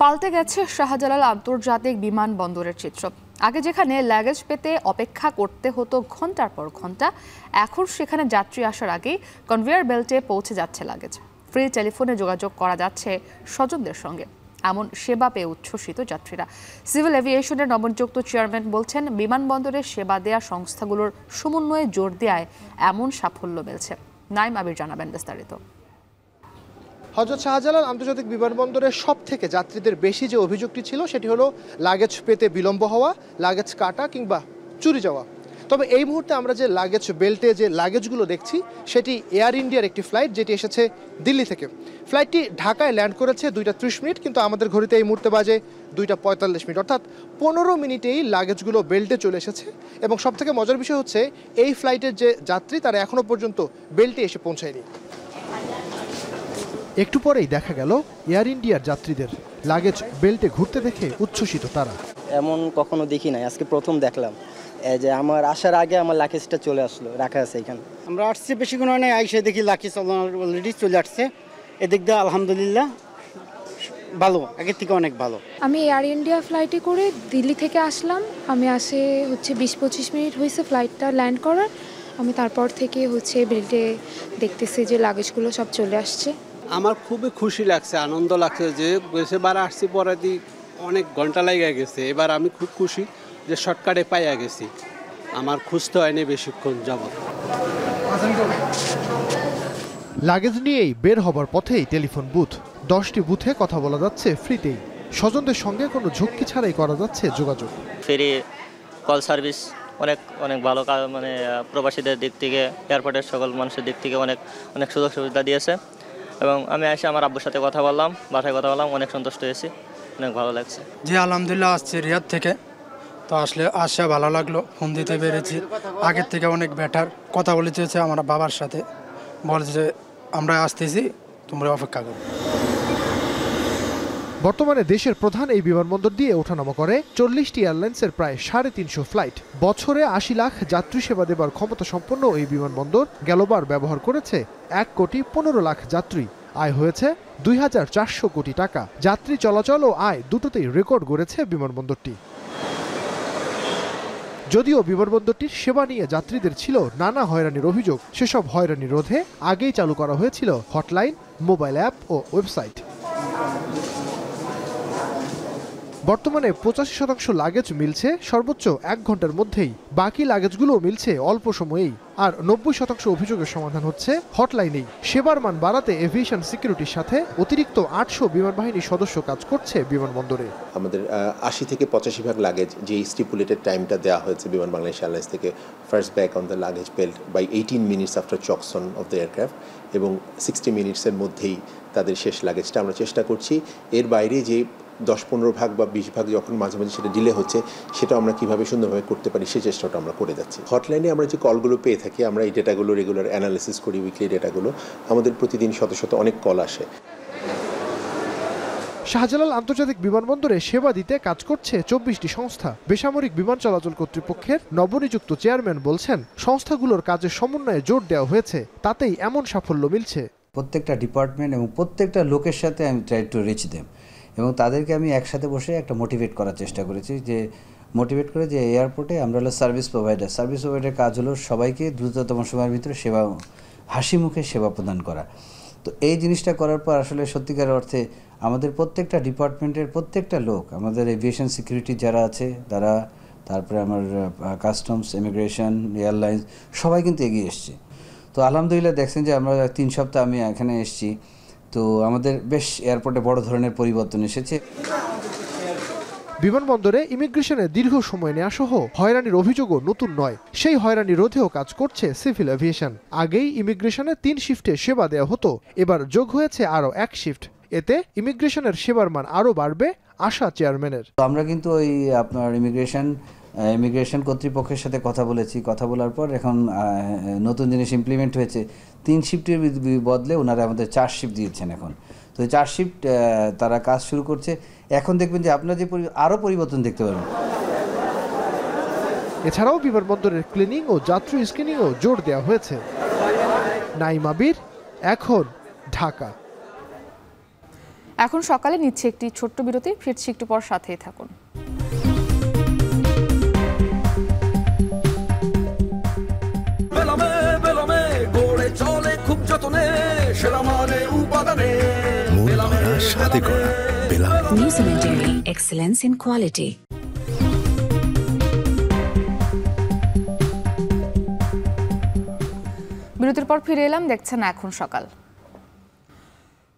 পাল্টে গেছে শাহজালাল আন্তর্জাতিক বিমানবন্দরের চিত্র। আগে যেখানে লাগেজ পেতে অপেক্ষা করতে হতো ঘন্টার পর ঘন্টা, এখন সেখানে যাত্রী আসার আগেই কনভেয়ার বেল্টে পৌঁছে যাচ্ছে লাগেজ। ফ্রি টেলিফোনে যোগাযোগ করা যাচ্ছে স্বজনদের সঙ্গে। এমন সেবা পেয়ে উচ্ছ্বসিত যাত্রীরা। সিভিল এভিয়েশনের নবনিযুক্ত চেয়ারম্যান বলছেন, বিমানবন্দরের সেবা দেয়া সংস্থাগুলোর সমন্বয়ে জোর দেওয়ায় এমন সাফল্য মিলছে। নাইম আবির জানাবেন বিস্তারিত। হযরত শাহজালাল আন্তর্জাতিক বিমানবন্দরের সব থেকে যাত্রীদের বেশি যে অভিযোগটি ছিল সেটি হলো লাগেজ পেতে বিলম্ব হওয়া, লাগেজ কাটা কিংবা চুরি যাওয়া। তবে এই মুহূর্তে আমরা যে লাগেজ বেল্টে যে লাগেজগুলো দেখছি সেটি এয়ার ইন্ডিয়ার একটি ফ্লাইট, যেটি এসেছে দিল্লি থেকে। ফ্লাইটটি ঢাকায় ল্যান্ড করেছে 2টা 30 মিনিট, কিন্তু আমাদের ঘড়িতে এই মুহূর্তে বাজে 2টা 45 মিনিট, অর্থাৎ 15 মিনিটেই লাগেজগুলো বেল্টে চলে এসেছে। এবং সবথেকে মজার বিষয় হচ্ছে, এই ফ্লাইটের যে যাত্রী তারা এখনও পর্যন্ত বেল্টে এসে পৌঁছায়নি। একটু পরেই দেখা গেল এয়ার ইন্ডিয়ার যাত্রীদের লাগেজ বেল্টে ঘুরতে দেখে উচ্ছ্বসিত তারা। এমন কখনো দেখি নাই, আজকে প্রথম দেখলাম যে আমার আসার আগে আমার লাগেজটা চলে আসলো, রাখা আছে এখানে। আমরা আসছি বেশিক্ষণ হয় না, আইসে দেখি লাগেজ অলরেডি চলে আসছে। এদিক দিয়ে আলহামদুলিল্লাহ ভালো, আগের থেকে অনেক ভালো। আমি এয়ার ইন্ডিয়া ফ্লাইটে করে দিল্লি থেকে আসলাম। আমি আসে 20-25 মিনিট হয়েছে ফ্লাইটটা ল্যান্ড করার। আমি তারপর থেকে বেল্টে দেখতেছি যে লাগেজগুলো সব চলে আসছে। আমার খুবই খুশি লাগছে, আনন্দ লাগছে যে সেবার আসছি পরে অনেক ঘন্টা লেগে গেছে। এবার আমি খুব খুশি যে শর্টকাটে পাইয়া গেছি, আমার খুঁজতে হয়নি বেশিক্ষণ যাবত। লাগেজ নিয়েই বের হবার পথেই টেলিফোন বুথ, 10টি বুথে কথা বলা যাচ্ছে ফ্রিতেই। স্বজনদের সঙ্গে কোনো ঝুঁকি ছাড়াই করা যাচ্ছে যোগাযোগ। ফেরি কল সার্ভিস অনেক অনেক ভালো মানে প্রবাসীদের দিক থেকে এয়ারপোর্টের সকল মানুষের দিক থেকে অনেক অনেক সুযোগ সুবিধা দিয়েছে এবং আমি এসে আমার আব্বুর সাথে কথা বললাম, বাসায় কথা বললাম, অনেক সন্তুষ্ট হয়েছি, অনেক ভালো লাগছে। জি আলহামদুলিল্লাহ, আসছি রিয়াদ থেকে, তো আসলে ভালো লাগলো, ফোন দিতে পেরেছি, আগের থেকে অনেক বেটার। কথা বলতে হচ্ছে আমার বাবার সাথে, বলছে আমরা আসতেছি, তোমরা অপেক্ষা করো। বর্তমানে দেশের প্রধান এই বিমানবন্দর দিয়ে ওঠানামা করে 40টি এয়ারলাইন্সের প্রায় 350 ফ্লাইট। বছরে 80 লাখ যাত্রী সেবা দেবার ক্ষমতা সম্পন্ন এই বিমানবন্দর গেলবার ব্যবহার করেছে 1,15,00,000 যাত্রী। আয় হয়েছে 2,400 কোটি টাকা। যাত্রী চলাচল ও আয় দুটোতেই রেকর্ড গড়েছে বিমানবন্দরটি। যদিও বিমানবন্দরটির সেবা নিয়ে যাত্রীদের ছিল নানা হয়রানির অভিযোগ, সেসব হয়রানি রোধে আগেই চালু করা হয়েছিল হটলাইন, মোবাইল অ্যাপ ও ওয়েবসাইট। বর্তমানে 85% লাগেজ মিলছে সর্বোচ্চ 1 ঘন্টার মধ্যেই, বাকি লাগেজগুলো মিলছে অল্প সময়েই। আর 90% অভিযোগের সমাধান হচ্ছে হটলাইনেই। সেবার মান বাড়াতে এভিয়েশন সিকিউরিটির সাথে অতিরিক্ত 800 বিমান বাহিনীর সদস্য কাজ করছে বিমানবন্দরে। আমাদের 80 থেকে 85% লাগেজ যে স্টিপুলেটেড টাইমটা দেওয়া হয়েছে বিমান বাংলাদেশ এয়ারলাইন্স থেকে, first bag on the luggage belt by 18 minutes after chocks on of the aircraft, এবং 60 মিনিটসের মধ্যেই তাদের শেষ লাগেজটা আমরা চেষ্টা করছি। এর বাইরে যে 10-15 ভাগ বা 20 ভাগ যখন মাঝে মাঝে সেটা ডিলে হচ্ছে, সেটা আমরা কিভাবে সুন্দরভাবে করতে পারি সেই চেষ্টাটা আমরা করে যাচ্ছি। হটলাইনে আমরা যে কলগুলো পেয়ে থাকি, আমরা এই ডেটাগুলো রেগুলার অ্যানালিসিস করি, উইকলি ডেটাগুলো, আমাদের প্রতিদিন শত শত অনেক কল আসে। শাহজালাল আন্তর্জাতিক বিমানবন্দরে সেবা দিতে কাজ করছে 24টি সংস্থা। বেসামরিক বিমান চলাচল কর্তৃপক্ষের নবনিযুক্ত চেয়ারম্যান বলছেন, সংস্থাগুলোর কাজের সমন্বয়ে জোর দেওয়া হয়েছে, তাতেই এমন সাফল্য মিলছে। প্রত্যেকটা ডিপার্টমেন্ট এবং প্রত্যেকটা লোকের সাথে আমি ট্রাই টু রিচ দেম, এবং তাদেরকে আমি একসাথে বসে একটা মোটিভেট করার চেষ্টা করেছি, যে মোটিভেট করে যে এয়ারপোর্টে আমরা হলো সার্ভিস প্রোভাইডারের কাজ হলো সবাইকে দ্রুততম সময়ের ভিতরে সেবা, হাসি মুখে সেবা প্রদান করা। তো এই জিনিসটা করার পর আসলে সত্যিকার অর্থে আমাদের প্রত্যেকটা ডিপার্টমেন্টের প্রত্যেকটা লোক, আমাদের এভিয়েশন সিকিউরিটি যারা আছে তারা, তারপরে আমার কাস্টমস, ইমিগ্রেশন, এয়ারলাইন্স, সবাই কিন্তু এগিয়ে এসছে। তো আলহামদুলিল্লাহ দেখছেন যে আমরা 3 সপ্তাহ আমি এখানে এসেছি, তো আমাদের বেশ এয়ারপোর্টে বড় ধরনের পরিবর্তন এসেছে। বিমানবন্দরে ইমিগ্রেশনে দীর্ঘ সময় নেওয়া সহ হয়রানির অভিযোগও নতুন নয়। সেই হয়রানি রোধেও কাজ করছে সিভিল এভিয়েশন। আগেই ইমিগ্রেশনে 3 শিফটে সেবা দেওয়া হতো, এবার যোগ হয়েছে আরও 1 শিফট। এতে ইমিগ্রেশনের সেবার মান আরও বাড়বে আশা চেয়ারম্যানের। আমরা কিন্তু ওই আপনার ইমিগ্রেশন কর্তৃপক্ষের সাথে কথা বলেছি, কথা বলার পর এখন নতুন জিনিস ইমপ্লিমেন্ট হয়েছে, 3 শিফটের বদলে ওনারা আমাদের 4 শিফট দিয়েছেন এখন। তো 4 শিফট তারা কাজ শুরু করছে। এখন দেখবেন যে আপনারা যে আরও পরিবর্তন দেখতে পারবেন। এছাড়াও বিমানবন্দরের ক্লিনিং ও যাত্রী স্ক্রিনিংও জোর দেওয়া হয়েছে। নাইম আবির, এখন, ঢাকা। এখন সকালে নিচ্ছে একটি ছোট্ট বিরতি, ফিরছি একটু পর, সাথেই থাকুন। New Zealand dairy, excellence in quality. বিরতির পর ফিরে এলাম, দেখছেন এখন সকাল।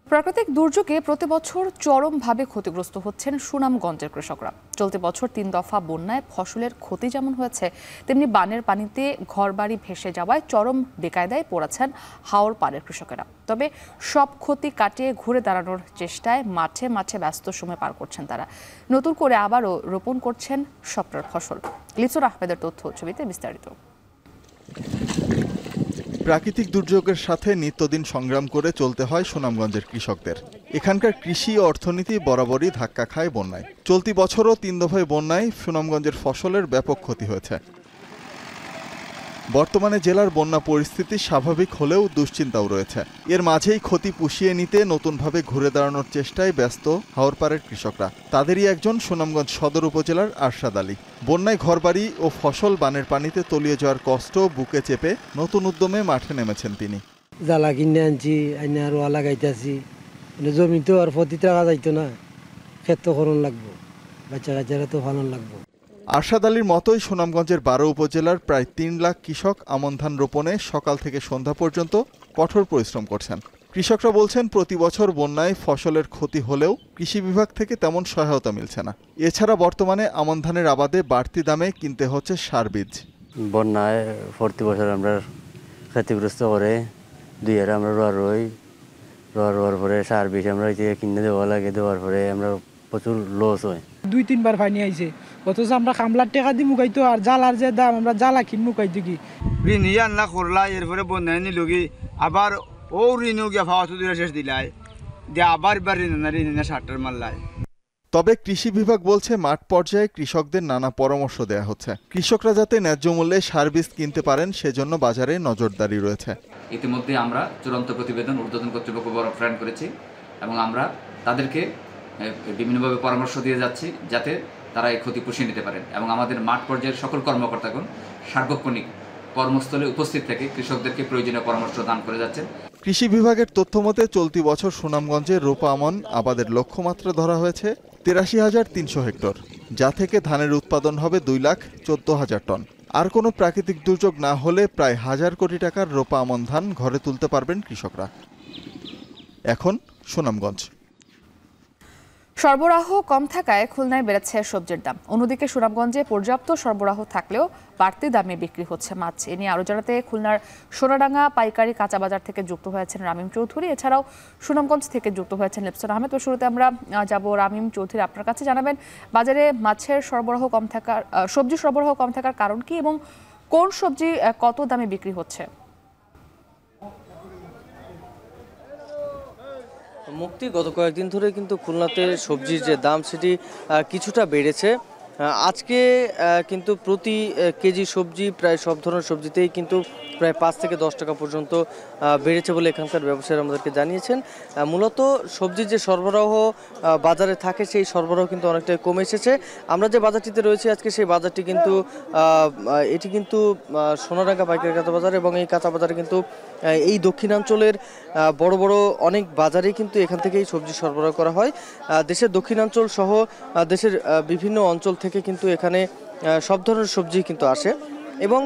প্রাকৃতিক দুর্যোগে প্রতি বছর চরমভাবে ক্ষতিগ্রস্ত হচ্ছেন সুনামগঞ্জের কৃষকরা। চলতি বছর 3 দফা বন্যায় ফসলের ক্ষতি যেমন হয়েছে, তেমনি বানের পানিতে ঘরবাড়ি ভেসে যাওয়ায় চরম বেকায়দায় পড়েছেন হাওর পাড়ের কৃষকেরা। তবে সব ক্ষতি কাটিয়ে ঘুরে দাঁড়ানোর চেষ্টায় মাঠে মাঠে ব্যস্ত সময় পার করছেন তারা। নতুন করে আবারও রোপণ করছেন স্বপ্নের ফসল। লিচুর আহমেদের তথ্য ছবিতে বিস্তারিত। প্রাকৃতিক দুর্যোগের সাথে নিত্যদিন সংগ্রাম করে চলতে হয় সুনামগঞ্জের কৃষকদের। এখানকার কৃষি ও অর্থনীতি বরাবরই ধাক্কা খায় বন্যায়। চলতি বছরও 3 দফায় বন্যায় সুনামগঞ্জের ফসলের ব্যাপক ক্ষতি হয়েছে। বর্তমানে জেলার বন্যা পরিস্থিতি স্বাভাবিক হলেও দুশ্চিন্তাও রয়েছে। এর মাঝেই ক্ষতি পুষিয়ে নিতে নতুনভাবে ঘুরে দাঁড়ানোর চেষ্টায় ব্যস্ত হাওরপাড়ের কৃষকরা। তাদেরই একজন সুনামগঞ্জ সদর উপজেলার আরশাদ আলী। বন্যায় ঘরবাড়ি ও ফসল বানের পানিতে তলিয়ে যাওয়ার কষ্ট বুকে চেপে নতুন উদ্যমে মাঠে নেমেছেন তিনি। জ্বালা কিনে আনছি, আইনে আর লাগাইতেছি, জমি তো আর ফতি টাকা যাইতো না, ক্ষেত করণ লাগবো, বাচ্চা কাচ্চারা তো ফালন লাগবো। আরশাদ আলীর মতোই সুনামগঞ্জের 12 উপজেলার প্রায় 3 লাখ কৃষক আমন ধান রোপণে সকাল থেকে সন্ধ্যা পর্যন্ত কঠোর পরিশ্রম করছেন। কৃষকরা বলছেন প্রতি বছর বন্যায় ফসলের ক্ষতি হলেও কৃষি বিভাগ থেকে তেমন সহায়তা মিলছে না। এছাড়া বর্তমানে আমন ধানের আবাদে বাড়তি দামে কিনতে হচ্ছে সার বীজ। বন্যায় প্রতি বছর আমরা ক্ষতিগ্রস্ত করে দুই হারে আমরা রোয়ার পরে সার বীজ আমরা কিনে দেওয়া লাগে, দেওয়ার পরে আমরা প্রচুর লস হয়। 2-3 বার পানি আইছে, অথচ আমরা কামলার টাকা দিয়ে মুখাইতো আর জ্বালার যে দাম আমরা জ্বালা কিন মুখাইতো কি ঋণ আন্না করলা, এরপরে বন্যায় নিল কি আবার ও ঋণও গিয়া ভাওয়া তুলে শেষ দিলাই দিয়ে আবার ঋণ না সারটার মারলাই। তবে কৃষি বিভাগ বলছে মাঠ পর্যায়ে কৃষকদের নানা পরামর্শ দেয়া হচ্ছে। কৃষকরা যাতে ন্যায্য মূল্যে সার বীজ কিনতে পারেন সেজন্য বাজারে নজরদারি রয়েছে। ইতিমধ্যে আমরা চূড়ান্ত প্রতিবেদন ঊর্ধ্বতন কর্তৃপক্ষ প্রেরণ করেছি এবং আমরা তাদেরকে বিভিন্নভাবে পরামর্শ দিয়ে যাচ্ছি যাতে তারা এই ক্ষতি পুষিয়ে নিতে পারেন এবং আমাদের মাঠ পর্যায়ের সকল কর্মকর্তাগণ সার্বক্ষণিক কর্মস্থলে উপস্থিত থেকে কৃষকদেরকে প্রয়োজনীয় পরামর্শ দান করে যাচ্ছেন। কৃষি বিভাগের তথ্য মতে চলতি বছর সুনামগঞ্জে রোপা আমন আবাদের লক্ষ্যমাত্রা ধরা হয়েছে ৮৩,৩০০ হেক্টর, যা থেকে ধানের উৎপাদন হবে 2,14,০০০ টন। আর কোনো প্রাকৃতিক দুর্যোগ না হলে প্রায় ১,০০০ কোটি টাকার রোপা আমন ধান ঘরে তুলতে পারবেন কৃষকরা। এখন সুনামগঞ্জ। সরবরাহ কম থাকায় খুলনায় বেড়েছে সবজির দাম। অন্যদিকে সুনামগঞ্জে পর্যাপ্ত সরবরাহ থাকলেও বাড়তি দামে বিক্রি হচ্ছে মাছ। এ নিয়ে আরও জানাতে খুলনার সোনাডাঙ্গা পাইকারি কাঁচা বাজার থেকে যুক্ত হয়েছেন রামিম চৌধুরী, এছাড়াও সুনামগঞ্জ থেকে যুক্ত হয়েছেন লিপসন আহমেদ। তো শুরুতে আমরা যাব রামিম চৌধুরী, আপনার কাছে জানাবেন বাজারে মাছের সরবরাহ কম থাকার সবজি সরবরাহ কম থাকার কারণ কি এবং কোন সবজি কত দামে বিক্রি হচ্ছে? মুক্তি, গত কয়েকদিন ধরে কিন্তু খুলনাতে সবজির যে দাম সেটি কিছুটা বেড়েছে। আজকে কিন্তু প্রতি কেজি সবজি প্রায় সব ধরনের সবজিতেই কিন্তু প্রায় 5 থেকে 10 টাকা পর্যন্ত বেড়েছে বলে এখানকার ব্যবসায়ীরা আমাদেরকে জানিয়েছেন। মূলত সবজির যে সরবরাহ বাজারে থাকে সেই সরবরাহ কিন্তু অনেকটাই কমে এসেছে। আমরা যে বাজারটিতে রয়েছি আজকে সেই বাজারটি কিন্তু এটি কিন্তু সোনাডাঙ্গা পাইকারি কাঁচা বাজার এবং এই কাঁচা বাজারে কিন্তু এই দক্ষিণাঞ্চলের বড় বড় অনেক বাজারেই কিন্তু এখান থেকেই সবজি সরবরাহ করা হয়। দেশের দক্ষিণাঞ্চল সহ দেশের বিভিন্ন অঞ্চল থেকে কিন্তু এখানে সব ধরনের সবজি কিন্তু আসে এবং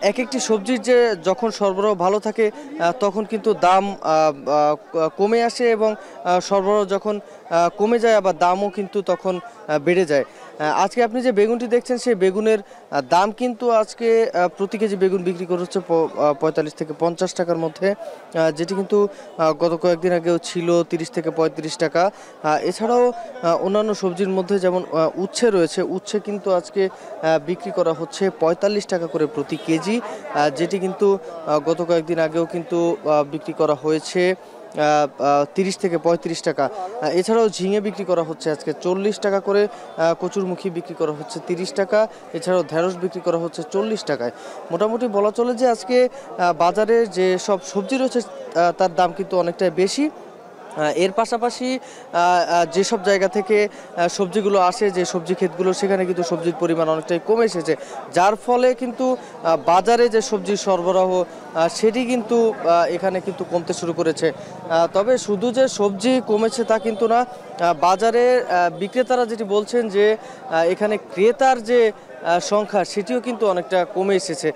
এক একটি সবজির যে যখন সরবরাহ ভালো থাকে তখন কিন্তু দাম কমে আসে এবং সরবরাহ যখন কমে যায় আবার দামও কিন্তু তখন বেড়ে যায়। আজকে আপনি যে বেগুনটি দেখছেন সেই বেগুনের দাম কিন্তু আজকে প্রতি কেজি বেগুন বিক্রি করা হচ্ছে 45 থেকে 50 টাকার মধ্যে, যেটি কিন্তু গত কয়েকদিন আগেও ছিল 30 থেকে 35 টাকা। এছাড়াও অন্যান্য সবজির মধ্যে যেমন উচ্ছে রয়েছে, উচ্ছে কিন্তু আজকে বিক্রি করা হচ্ছে 45 টাকা করে প্রতি কেজি, যেটি কিন্তু গত কয়েকদিন আগেও কিন্তু বিক্রি করা হয়েছে 30 থেকে 35 টাকা। এছাড়াও ঝিঙে বিক্রি করা হচ্ছে আজকে 40 টাকা করে, কচুরমুখী বিক্রি করা হচ্ছে 30 টাকা, এছাড়াও ঢেঁড়স বিক্রি করা হচ্ছে 40 টাকায়। মোটামুটি বলা চলে যে আজকে বাজারে যে সব সবজি রয়েছে তার দাম কিন্তু অনেকটাই বেশি। এর পাশাপাশি যেসব জায়গা থেকে সবজিগুলো আসে, যে সবজি ক্ষেতগুলো, সেখানে কিন্তু সবজির পরিমাণ অনেকটাই কমে এসেছে, যার ফলে কিন্তু বাজারে যে সবজির সরবরাহ সেটি কিন্তু এখানে কিন্তু কমতে শুরু করেছে। তবে শুধু যে সবজি কমেছে তা কিন্তু না, বাজারে বিক্রেতারা যেটি বলছেন যে এখানে ক্রেতার যে সংখ্যা সেটিও কিন্তু অনেকটা কমে এসেছে,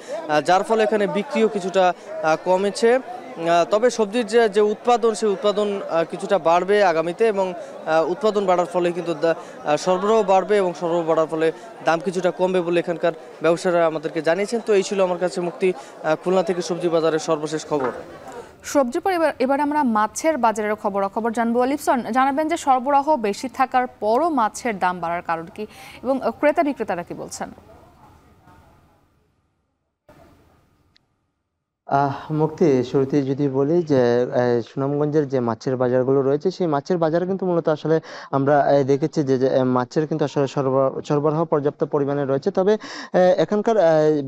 যার ফলে এখানে বিক্রিও কিছুটা কমেছে। তবে সবজির যে উৎপাদন সেই উৎপাদন কিছুটা বাড়বে আগামীতে এবং উৎপাদন বাড়ার ফলে কিন্তু সরবরাহ বাড়বে এবং সরবরাহ বাড়ার ফলে দাম কিছুটা কমবে বলে এখানকার ব্যবসায়ীরা আমাদেরকে জানিয়েছেন। তো এই ছিল আমার কাছে মুক্তি খুলনা থেকে সবজি বাজারের সর্বশেষ খবর। সবজি পর এবার আমরা মাছের বাজারের খবর জানবো। লিপসন, জানাবেন যে সরবরাহ বেশি থাকার পরও মাছের দাম বাড়ার কারণ কি এবং ক্রেতা বিক্রেতারা কি বলছেন? মুক্তি, শুরুতে যদি বলি যে সুনামগঞ্জের যে মাছের বাজারগুলো রয়েছে সেই মাছের বাজারে কিন্তু মূলত আসলে আমরা দেখেছি যে মাছের কিন্তু আসলে সরবরাহ পর্যাপ্ত পরিমাণে রয়েছে। তবে এখানকার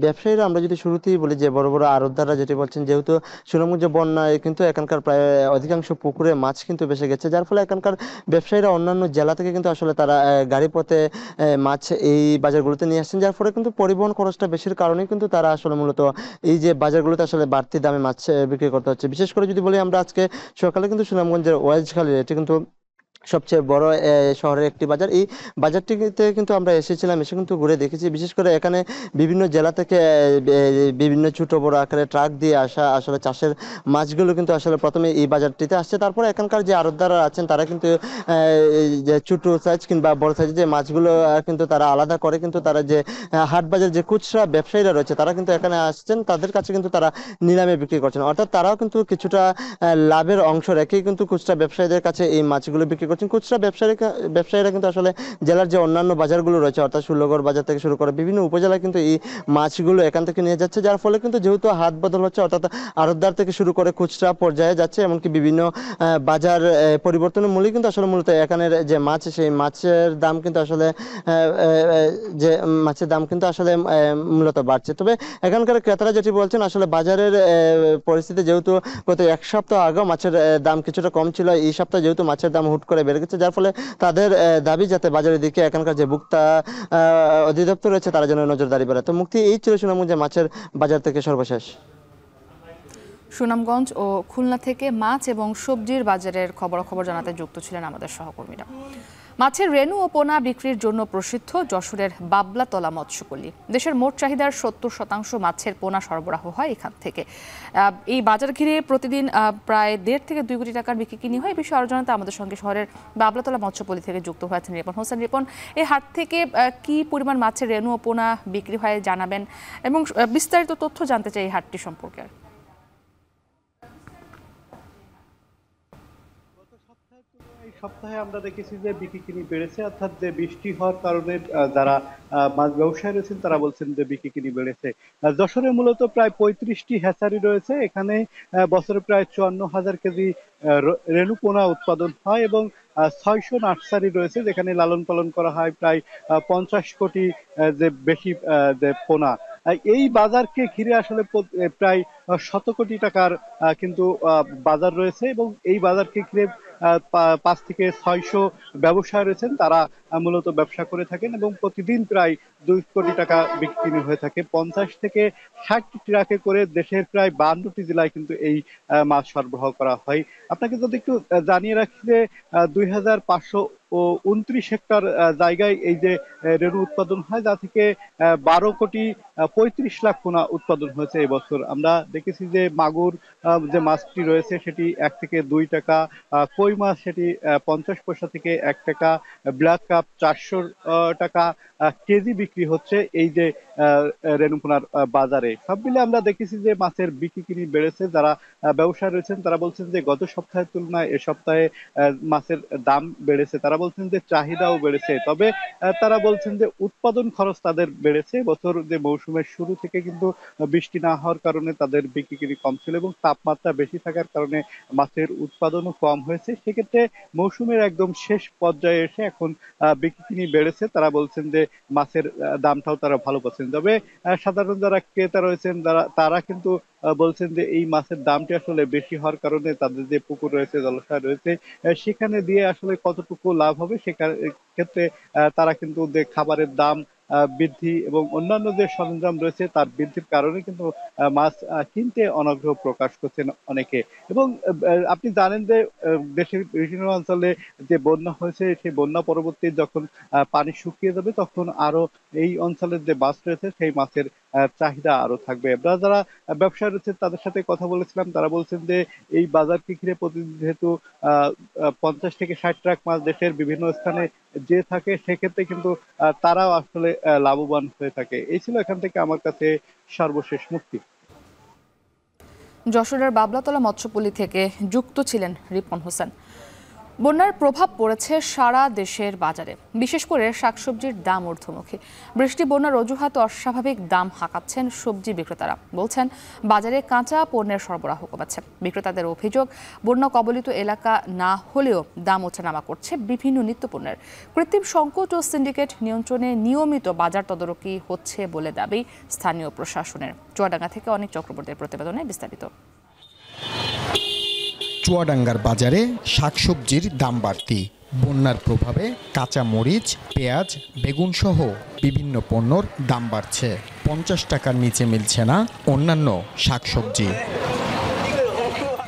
ব্যবসায়ীরা, আমরা যদি শুরুতেই বলি যে বড় বড় আড়তদাররা যেটি বলছেন, যেহেতু সুনামগঞ্জে বন্যায় কিন্তু এখানকার প্রায় অধিকাংশ পুকুরে মাছ কিন্তু বেঁচে গেছে, যার ফলে এখানকার ব্যবসায়ীরা অন্যান্য জেলা থেকে কিন্তু আসলে তারা গাড়ি পথে মাছ এই বাজারগুলোতে নিয়ে আসছেন, যার ফলে কিন্তু পরিবহন খরচটা বেশির কারণে কিন্তু তারা আসলে মূলত এই যে বাজারগুলোতে আসলে বাড়তি দামে মাছ বিক্রি করতে হচ্ছে। বিশেষ করে যদি বলি আমরা আজকে সকালে কিন্তু সুনামগঞ্জের ওয়াইজখালী, এটি কিন্তু সবচেয়ে বড় শহরের একটি বাজার। এই বাজারটিতে কিন্তু আমরা এসেছিলাম, এসে কিন্তু ঘুরে দেখেছি। বিশেষ করে এখানে বিভিন্ন জেলা থেকে বিভিন্ন ছোট বড় আকারে ট্রাক দিয়ে আসা আসলে চাষের মাছগুলো কিন্তু আসলে প্রথমে এই বাজারটিতে আসছে। তারপরে এখানকার যে আড়তদাররা আছেন তারা কিন্তু যে ছোট সাইজ কিংবা বড় সাইজের যে মাছগুলো কিন্তু তারা আলাদা করে কিন্তু তারা যে হাট বাজার যে খুচরা ব্যবসায়ীরা রয়েছে তারা কিন্তু এখানে আসছেন, তাদের কাছে কিন্তু তারা নিলামে বিক্রি করছেন। অর্থাৎ তারাও কিন্তু কিছুটা লাভের অংশ রেখেই কিন্তু খুচরা ব্যবসায়ীদের কাছে এই মাছগুলো বিক্রি করছেন। খুচরা ব্যবসায়ীরা কিন্তু আসলে জেলার যে অন্যান্য বাজারগুলো রয়েছে অর্থাৎ ষোলগড় বাজার থেকে শুরু করে বিভিন্ন উপজেলায় কিন্তু এই মাছগুলো এখান থেকে নিয়ে যাচ্ছে, যার ফলে কিন্তু যেহেতু হাত বদল হচ্ছে অর্থাৎ আড়তদার থেকে শুরু করে খুচরা পর্যায়ে যাচ্ছে, এমনকি বিভিন্ন বাজার পরিবর্তনের মূল্যে কিন্তু আসলে মূলত এখানের যে মাছ সেই মাছের দাম কিন্তু আসলে মূলত বাড়ছে। তবে এখানকার ক্রেতারা যেটি বলছেন আসলে বাজারের পরিস্থিতি যেহেতু গত এক সপ্তাহ আগে মাছের দাম কিছুটা কম ছিল, এই সপ্তাহে যেহেতু মাছের দাম হুট করে বেড়ে গেছে, যার ফলে তাদের দাবি যাতে বাজারের দিকে এখানকার যে ভোক্তা অধিদপ্তর রয়েছে তারা যেন নজরদারি বাড়ায়। তো মুক্তি, এই ছিল সুনামগঞ্জে মাছের বাজার থেকে সর্বশেষ। সুনামগঞ্জ ও খুলনা থেকে মাছ এবং সবজির বাজারের খবরাখবর জানাতে যুক্ত ছিলেন আমাদের সহকর্মীরা। মাছের রেণু ও পোনা বিক্রির জন্য প্রসিদ্ধ যশোরের বাবলাতলা মৎস্যপল্লী। দেশের মোট চাহিদার 70% মাছের পোনা সরবরাহ হয় এখান থেকে। এই বাজার ঘিরে প্রতিদিন প্রায় 1.5 থেকে 2 কোটি টাকার বিক্রি কিনি হয়। এই বিষয়ে আরো জানাতে আমাদের সঙ্গে শহরের বাবলাতলা মৎস্যপল্লী থেকে যুক্ত হয়েছেন রিপন হোসেন। রিপন, এই হাট থেকে কি পরিমাণ মাছের রেণু ও পোনা বিক্রি হয় জানাবেন এবং বিস্তারিত তথ্য জানতে চাই এই হাটটি সম্পর্কে। সপ্তাহে আমরা দেখেছি যে বিক্রি কিনি বেড়েছে, অর্থাৎ যে বৃষ্টি হওয়ার কারণে যারা মাছ ব্যবসায়ী রয়েছেন তারা বলছেন যে বিক্রি কিনি বেড়েছে। যশোরে মূলত প্রায় 35টি হ্যাচারি রয়েছে। এখানে বছরে প্রায় 54,000 কেজি রেণু পোনা উৎপাদন হয় এবং 600 নার্সারি রয়েছে যেখানে লালন পালন করা হয় প্রায় 50 কোটি যে বেশি যে পোনা। এই বাজারকে ঘিরে আসলে প্রায় 100 কোটি টাকার কিন্তু বাজার রয়েছে এবং এই বাজারকে ঘিরে 5 থেকে 600 ব্যবসায়ী রয়েছেন, তারা মূলত ব্যবসা করে থাকেন এবং প্রতিদিন প্রায় 2 কোটি টাকা বিক্রি হয়ে থাকে। 50 থেকে 60 ট্রাকে করে দেশের প্রায় 52টি জেলায় কিন্তু এই মাছ সরবরাহ করা হয়। আপনাকে যদি একটু জানিয়ে রাখি যে 2529 হেক্টর জায়গায় এই যে রেণু উৎপাদন হয়, যা থেকে 12 কোটি 35 লাখ পোনা উৎপাদন হয়েছে এবছর। আমরা দেখেছি যে মাগুর যে মাছটি রয়েছে সেটি 1 থেকে 2 টাকা, কই মাছ সেটি 50 পয়সা থেকে 1 টাকা, ব্ল্যাক কাপ 400 টাকা কেজি বিক্রি হচ্ছে এই যে রেণু পোনার বাজারে। সব মিলে আমরা দেখেছি যে মাছের বিক্রি কিনি বেড়েছে। যারা ব্যবসায়ী রয়েছেন তারা বলছেন যে গত সপ্তাহের তুলনায় এ সপ্তাহে মাছের দাম বেড়েছে। তারা বলছেন যে চাহিদাও বেড়েছে, তবে তারা বলছেন যে উৎপাদন খরচ তাদের বেড়েছে। বছর যে মৌসুমের শুরু থেকে কিন্তু বৃষ্টি না হওয়ার কারণে তাদের বিক্রি কিনি কম ছিল এবং তাপমাত্রা বেশি থাকার কারণে মাছের উৎপাদনও কম হয়েছে। সেক্ষেত্রে মৌসুমের একদম শেষ পর্যায়ে এসে এখন বিক্রি কিনি বেড়েছে। তারা বলছেন যে মাছের দামটাও তারা ভালো পাচ্ছেন। তবে সাধারণ যারা ক্রেতা রয়েছেন তারা কিন্তু বলছেন যে এই মাছের দামটি আসলে বেশি হওয়ার কারণে তাদের যে পুকুর রয়েছে, জলাশয় রয়েছে, সেখানে দিয়ে আসলে কতটুকু লাভ হবে সেক্ষেত্রে তারা কিন্তু যে খাবারের দাম বৃদ্ধি এবং অন্যান্য যে সরঞ্জাম রয়েছে তার বৃদ্ধির কারণে কিন্তু মাছ কিনতে অনাগ্রহ প্রকাশ করছেন অনেকে। এবং আপনি জানেন যে দেশের বিভিন্ন অঞ্চলে যে বন্যা হয়েছে সেই বন্যা পরবর্তী যখন পানি শুকিয়ে যাবে তখন আরো এই অঞ্চলের যে মাছ রয়েছে সেই মাছের চাহিদা আরো থাকবে। আমরা যারা ব্যবসায়ী রয়েছে তাদের সাথে কথা বলেছিলাম, তারা বলছেন যে এই বাজারকে ঘিরে প্রতিদিন যেহেতু 50 থেকে 60 ট্রাক মাছ দেশের বিভিন্ন স্থানে যে থাকে সেক্ষেত্রে কিন্তু তারাও আসলে লাভবান হয়ে থাকে। এই ছিল এখান থেকে আমার কাছে সর্বশেষ মুক্তি। যশোরের বাবলাতলা মৎস্যপল্লী থেকে যুক্ত ছিলেন রিপন হোসেন। বন্যার প্রভাব পড়েছে সারা দেশের বাজারে, বিশেষ করে শাকসবজির দাম ঊর্ধ্বমুখী। বৃষ্টি বন্যার অজুহাতে অস্বাভাবিক দাম হাঁকাচ্ছেন সবজি বিক্রেতারা। বলছেন বাজারে কাঁচা পণ্যের সরবরাহ কমেছে। বিক্রেতাদের অভিযোগ বন্যা কবলিত এলাকা না হলেও দাম ওঠানামা করছে বিভিন্ন নিত্যপণ্যের। কৃত্রিম সংকট ও সিন্ডিকেট নিয়ন্ত্রণে নিয়মিত বাজার তদারকি হচ্ছে বলে দাবি স্থানীয় প্রশাসনের। চুয়াডাঙ্গা থেকে অনেক চক্রবর্তীর প্রতিবেদনে বিস্তারিত। চুয়াডাঙ্গার বাজারে শাকসবজির দাম বাড়তি। বন্যার প্রভাবে কাঁচা মরিচ, পেঁয়াজ, বেগুন সহ বিভিন্ন পণ্যর দাম বাড়ছে। 50 টাকার নিচে মিলছে না অন্যান্য শাকসবজি।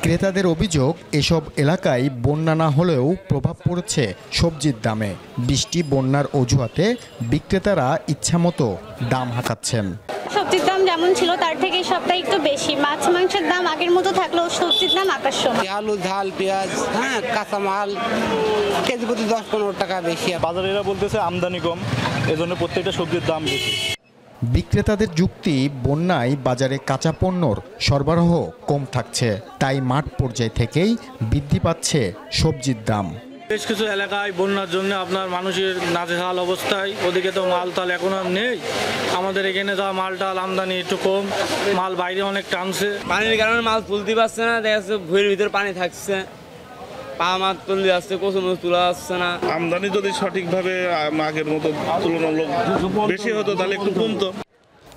ক্রেতাদের অভিযোগ, এসব এলাকায় বন্যা না হলেও প্রভাব পড়েছে সবজির দামে। বৃষ্টি বন্যার অজুহাতে বিক্রেতারা ইচ্ছামতো দাম হাঁকাচ্ছেন। সবজির দাম যেমন ছিল তার থেকে এই সপ্তাহে একটু বেশি। মাছ মাংসের দাম আগের মতো থাকলেও সবজির দাম আকাশসমান। আলু, ঝাল, পেঁয়াজ, কাঁচামাল কেজি প্রতি 10-15 টাকা বেশি। বাজারেরা বলতেছে আমদানি কম, এজন্য প্রত্যেকটা সবজির দাম বেশি। বিক্রেতাদের যুক্তি, বন্যায় বাজারে কাঁচা পণ্যর সরবরাহ কম থাকছে, তাই মাঠ পর্যায় থেকেই বৃদ্ধি পাচ্ছে সবজির দাম। বেশ কিছু এলাকায় বন্যার জন্য আপনার মানুষের নাজেহাল অবস্থায়, ওদিকে তো মাল তাল এখন আর নেই। আমাদের এখানে যা মাল টাল আমদানি একটু কম, মাল বাইরে অনেক টানছে। পানির কারণে মাল তুলতে পারছে না, দেখা যাচ্ছে ভুঁইয়ের ভিতরে পানি থাকছে, পা মাছ তুলতে আসছে, কচু মাছ তোলা আসছে না। আমদানি যদি সঠিকভাবে আগের মতো তুলনামূলক বেশি হতো তাহলে একটু কমতো।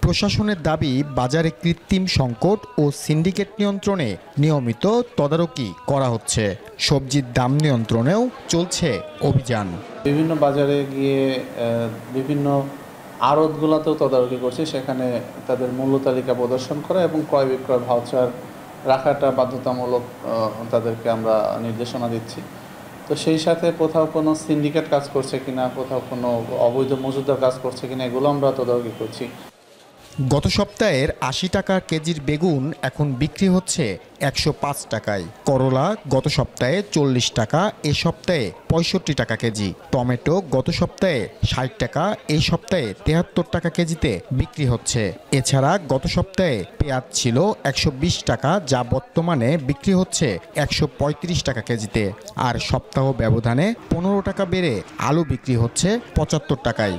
প্রশাসনের দাবি, বাজারে কৃত্রিম সংকট ও সিন্ডিকেট নিয়ন্ত্রণে নিয়মিত তদারকি করা হচ্ছে। সবজির দাম নিয়ন্ত্রণেও চলছে অভিযান। বিভিন্ন বাজারে গিয়ে বিভিন্ন আড়তগুলোতেও তদারকি করছে, সেখানে তাদের মূল্য তালিকা প্রদর্শন করা এবং ক্রয় বিক্রয় ভাউচার রাখাটা বাধ্যতামূলক তাদেরকে আমরা নির্দেশনা দিচ্ছি। তো সেই সাথে কোথাও কোনো সিন্ডিকেট কাজ করছে কিনা, কোথাও কোনো অবৈধ মজুদার কাজ করছে কিনা, এগুলো আমরা তদারকি করছি। গত সপ্তাহের 80 টাকা কেজির বেগুন এখন বিক্রি হচ্ছে 105 টাকায়। করলা গত সপ্তাহে 40 টাকা, এ সপ্তাহে 65 টাকা কেজি। টমেটো গত সপ্তাহে 60 টাকা, এই সপ্তাহে 73 টাকা কেজিতে বিক্রি হচ্ছে। এছাড়া গত সপ্তাহে পেঁয়াজ ছিল 120 টাকা, যা বর্তমানে বিক্রি হচ্ছে 135 টাকা কেজিতে। আর সপ্তাহ ব্যবধানে 15 টাকা বেড়ে আলু বিক্রি হচ্ছে 75 টাকায়।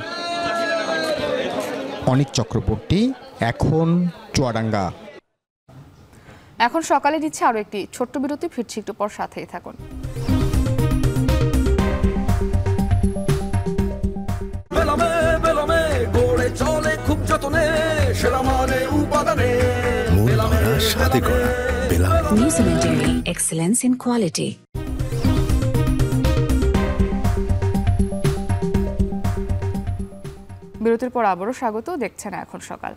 অনিক চক্রবর্তী, এখন চুয়াডাঙ্গা। এখন সকালে দিচ্ছে আরো একটি ছোট্ট বিরতি, ফিরছি একটু পর, সাথেই থাকুন। New Zealand Dairy, excellence in quality. বিরতির পর আবারও স্বাগত, দেখছেন এখন সকাল।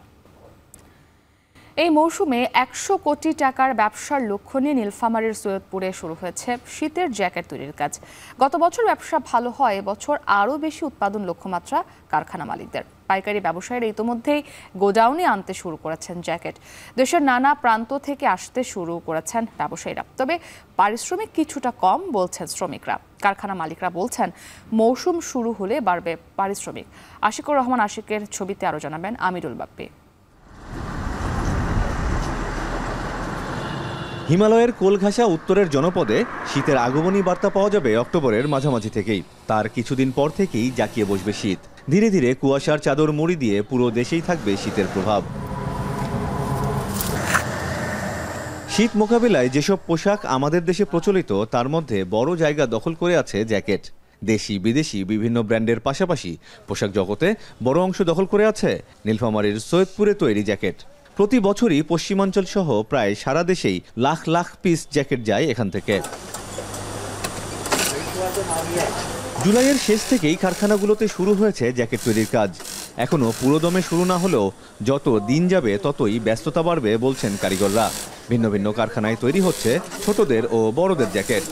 এই মৌসুমে 100 কোটি টাকার ব্যবসার লক্ষ্য নিয়ে নীলফামারীর সৈয়দপুরে শুরু হয়েছে শীতের জ্যাকেট তৈরির কাজ। গত বছর ব্যবসা ভালো হয়, এবছর আরও বেশি উৎপাদন লক্ষ্যমাত্রা কারখানা মালিকদের। পাইকারি ব্যবসায়ীরা ইতোমধ্যেই গোডাউনে আনতে শুরু করেছেন জ্যাকেট। দেশের নানা প্রান্ত থেকে আসতে শুরু করেছেন ব্যবসায়ীরা, তবে পারিশ্রমিক কিছুটা কম বলছেন শ্রমিকরা। কারখানা মালিকরা বলছেন মৌসুম শুরু হলে বাড়বে পারিশ্রমিক। আশিকুর রহমান আশিকের ছবিতে আরও জানাবেন আমিরুল বাপ্পি। হিমালয়ের কোলঘাসা উত্তরের জনপদে শীতের আগমনী বার্তা পাওয়া যাবে অক্টোবরের মাঝামাঝি থেকেই। তার কিছুদিন পর থেকেই জাঁকিয়ে বসবে শীত। ধীরে ধীরে কুয়াশার চাদর মুড়ি দিয়ে পুরো দেশেই থাকবে শীতের প্রভাব। শীত মোকাবিলায় যেসব পোশাক আমাদের দেশে প্রচলিত, তার মধ্যে বড় জায়গা দখল করে আছে জ্যাকেট। দেশি বিদেশি বিভিন্ন ব্র্যান্ডের পাশাপাশি পোশাক জগতে বড় অংশ দখল করে আছে নীলফামারীর সৈয়দপুরে তৈরি জ্যাকেট। প্রতি বছরই পশ্চিমাঞ্চল সহ প্রায় সারা দেশেই লাখ লাখ পিস জ্যাকেট যায় এখান থেকে। জুলাইয়ের শেষ থেকেই কারখানাগুলোতে শুরু হয়েছে জ্যাকেট তৈরির কাজ। এখনও পুরোদমে শুরু না হলেও যত দিন যাবে ততই ব্যস্ততা বাড়বে বলছেন কারিগররা। ভিন্ন ভিন্ন কারখানায় তৈরি হচ্ছে ছোটদের ও বড়দের জ্যাকেট।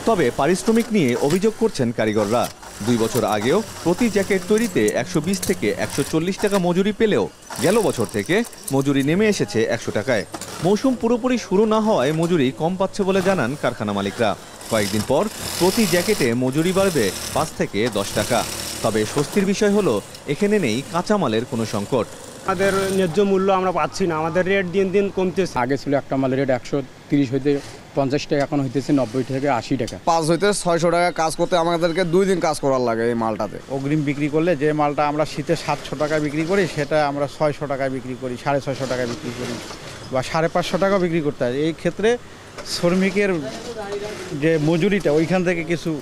তবে পারিশ্রমিক নিয়ে অভিযোগ করছেন কারিগররা। 2 বছর আগেও প্রতি জ্যাকেট তৈরিতে 120 থেকে 140 টাকা মজুরি পেলেও গেল বছর থেকে মজুরি নেমে এসেছে 100 টাকায়। মৌসুম পুরোপুরি শুরু না হওয়ায় মজুরি কম পাচ্ছে বলে জানান কারখানা মালিকরা। কয়েকদিন পর প্রতি জ্যাকেটে মজুরি বাড়বে 5 থেকে 10 টাকা। তবে স্বস্তির বিষয় হলো এখানে নেই কাঁচামালের কোনো সংকট। আমাদের ন্যায্য মূল্য আমরা পাচ্ছি না, আমাদের রেট দিন দিন কমতেছে। আগে ছিল একটা মালের রেট 130 হইতে 50 টাকা, এখন হইতেছে 90 থেকে 80 টাকা। 5 হইতে 600 টাকা কাজ করতে আমাদেরকে 2 দিন কাজ করার লাগে এই মালটাতে। অগ্রিম বিক্রি করলে যে মালটা আমরা শীতে 700 টাকায় বিক্রি করি, সেটা আমরা 600 টাকায় বিক্রি করি, 650 টাকায় বিক্রি করি, বা 550 টাকাও বিক্রি করতে হয়। এই ক্ষেত্রে শ্রমিকের যে মজুরিটা ওইখান থেকে কিছু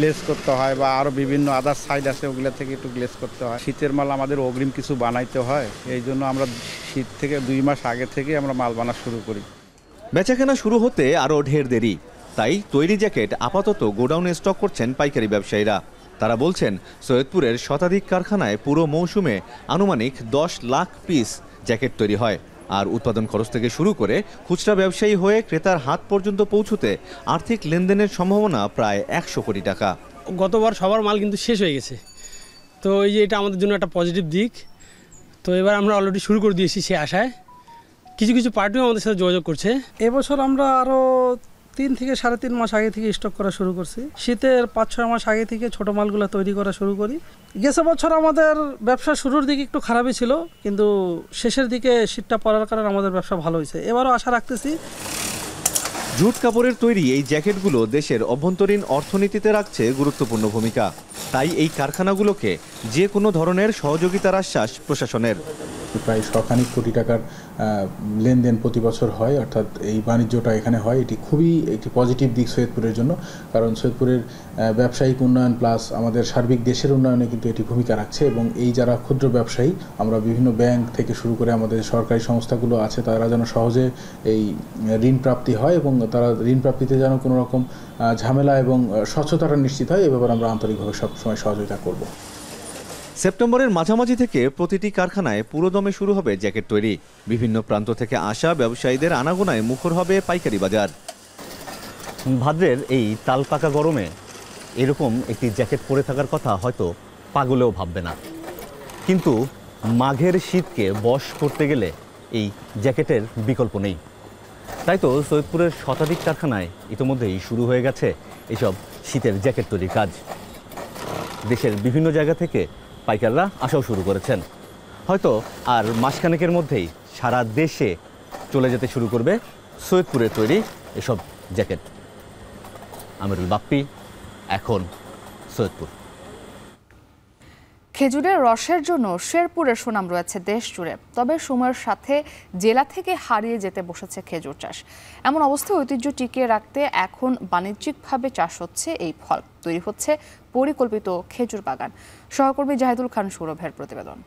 লেস করতে হয়, বা আরও বিভিন্ন আদার সাইড আছে ওগুলো থেকে একটু লেস করতে হয়। শীতের মাল আমাদের অগ্রিম কিছু বানাইতে হয়, এই জন্য আমরা শীত থেকে 2 মাস আগে থেকে আমরা মাল বানা শুরু করি। বেচাকেনা শুরু হতে আরও ঢের দেরি, তাই তৈরি জ্যাকেট আপাতত গোডাউনে স্টক করছেন পাইকারি ব্যবসায়ীরা। তারা বলছেন সৈয়দপুরের শতাধিক কারখানায় পুরো মৌসুমে আনুমানিক 10 লাখ পিস জ্যাকেট তৈরি হয়। আর উৎপাদন খরচ থেকে শুরু করে খুচরা ব্যবসায়ী হয়ে ক্রেতার হাত পর্যন্ত পৌঁছতে আর্থিক লেনদেনের সম্ভাবনা প্রায় 100 কোটি টাকা। গতবার সবার মাল কিন্তু শেষ হয়ে গেছে, তো এই যে এটা আমাদের জন্য একটা পজিটিভ দিক। তো এবার আমরা অলরেডি শুরু করে দিয়েছি সে আশায়। কিছু কিছু পার্টিও আমাদের সাথে যোগাযোগ করছে। এবছর আমরা আরও 3 থেকে 3.5 মাস আগে থেকে স্টক করা শুরু করছি। শীতের 5-6 মাস আগে থেকে ছোট মালগুলো তৈরি করা শুরু করি। গেছে বছর আমাদের ব্যবসা শুরুর দিকে একটু খারাপই ছিল, কিন্তু শেষের দিকে শীতটা পড়ার কারণে আমাদের ব্যবসা ভালো হয়েছে। এবারও আশা রাখতেছি। জুট কাপড়ের তৈরি এই জ্যাকেটগুলো দেশের অভ্যন্তরীণ অর্থনীতিতে রাখছে গুরুত্বপূর্ণ ভূমিকা। তাই এই কারখানাগুলোকে যে কোনো ধরনের সহযোগিতার আশ্বাস প্রশাসনের। প্রায় 100 কোটি টাকার লেনদেন প্রতি বছর হয়, অর্থাৎ এই বাণিজ্যটা এখানে হয়। এটি খুবই একটি পজিটিভ দিক সৈয়দপুরের জন্য, কারণ সৈয়দপুরের ব্যবসায়িক উন্নয়ন প্লাস আমাদের সার্বিক দেশের উন্নয়নে কিন্তু এটি ভূমিকা রাখছে। এবং এই যারা ক্ষুদ্র ব্যবসায়ী, আমরা বিভিন্ন ব্যাংক থেকে শুরু করে আমাদের সরকারি সংস্থাগুলো আছে, তারা যেন সহজে এই ঋণ প্রাপ্তি হয় এবং তারা ঋণ প্রাপ্তিতে যেন কোনো রকম ঝামেলা এবং স্বচ্ছতাটা নিশ্চিত হয়, এ ব্যাপারে আমরা আন্তরিকভাবে সবসময় সহযোগিতা করব। সেপ্টেম্বরের মাঝামাঝি থেকে প্রতিটি কারখানায় পুরোদমে শুরু হবে জ্যাকেট তৈরি। বিভিন্ন প্রান্ত থেকে আসা ব্যবসায়ীদের আনাগোনায় মুখর হবে পাইকারি বাজার। ভাদ্রের এই তালপাকা গরমে এরকম একটি জ্যাকেট পরে থাকার কথা হয়তো পাগলেও ভাববে না, কিন্তু মাঘের শীতকে বশ করতে গেলে এই জ্যাকেটের বিকল্প নেই। তাই তো সৈয়দপুরের শতাধিক কারখানায় ইতিমধ্যেই শুরু হয়ে গেছে এইসব শীতের জ্যাকেট তৈরির কাজ। দেশের বিভিন্ন জায়গা থেকে পাইকাররা আসাও শুরু করেছেন। হয়তো আর মাসখানেকের মধ্যেই সারা দেশে চলে যেতে শুরু করবে সৈয়দপুরের তৈরি এসব জ্যাকেট। আমিরুল বাপ্পি, এখন সৈয়দপুর। খেজুরের রসের জন্য শেরপুরের সুনাম রয়েছে দেশ জুড়ে, তবে সময়ের সাথে জেলা থেকে হারিয়ে যেতে বসেছে খেজুর চাষ। এমন অবস্থায় ঐতিহ্য টিকিয়ে রাখতে এখন বাণিজ্যিকভাবে চাষ হচ্ছে এই ফল, তৈরি হচ্ছে পরিকল্পিত খেজুর বাগান। সহকর্মী জাহিদুল খান সৌরভের প্রতিবেদন।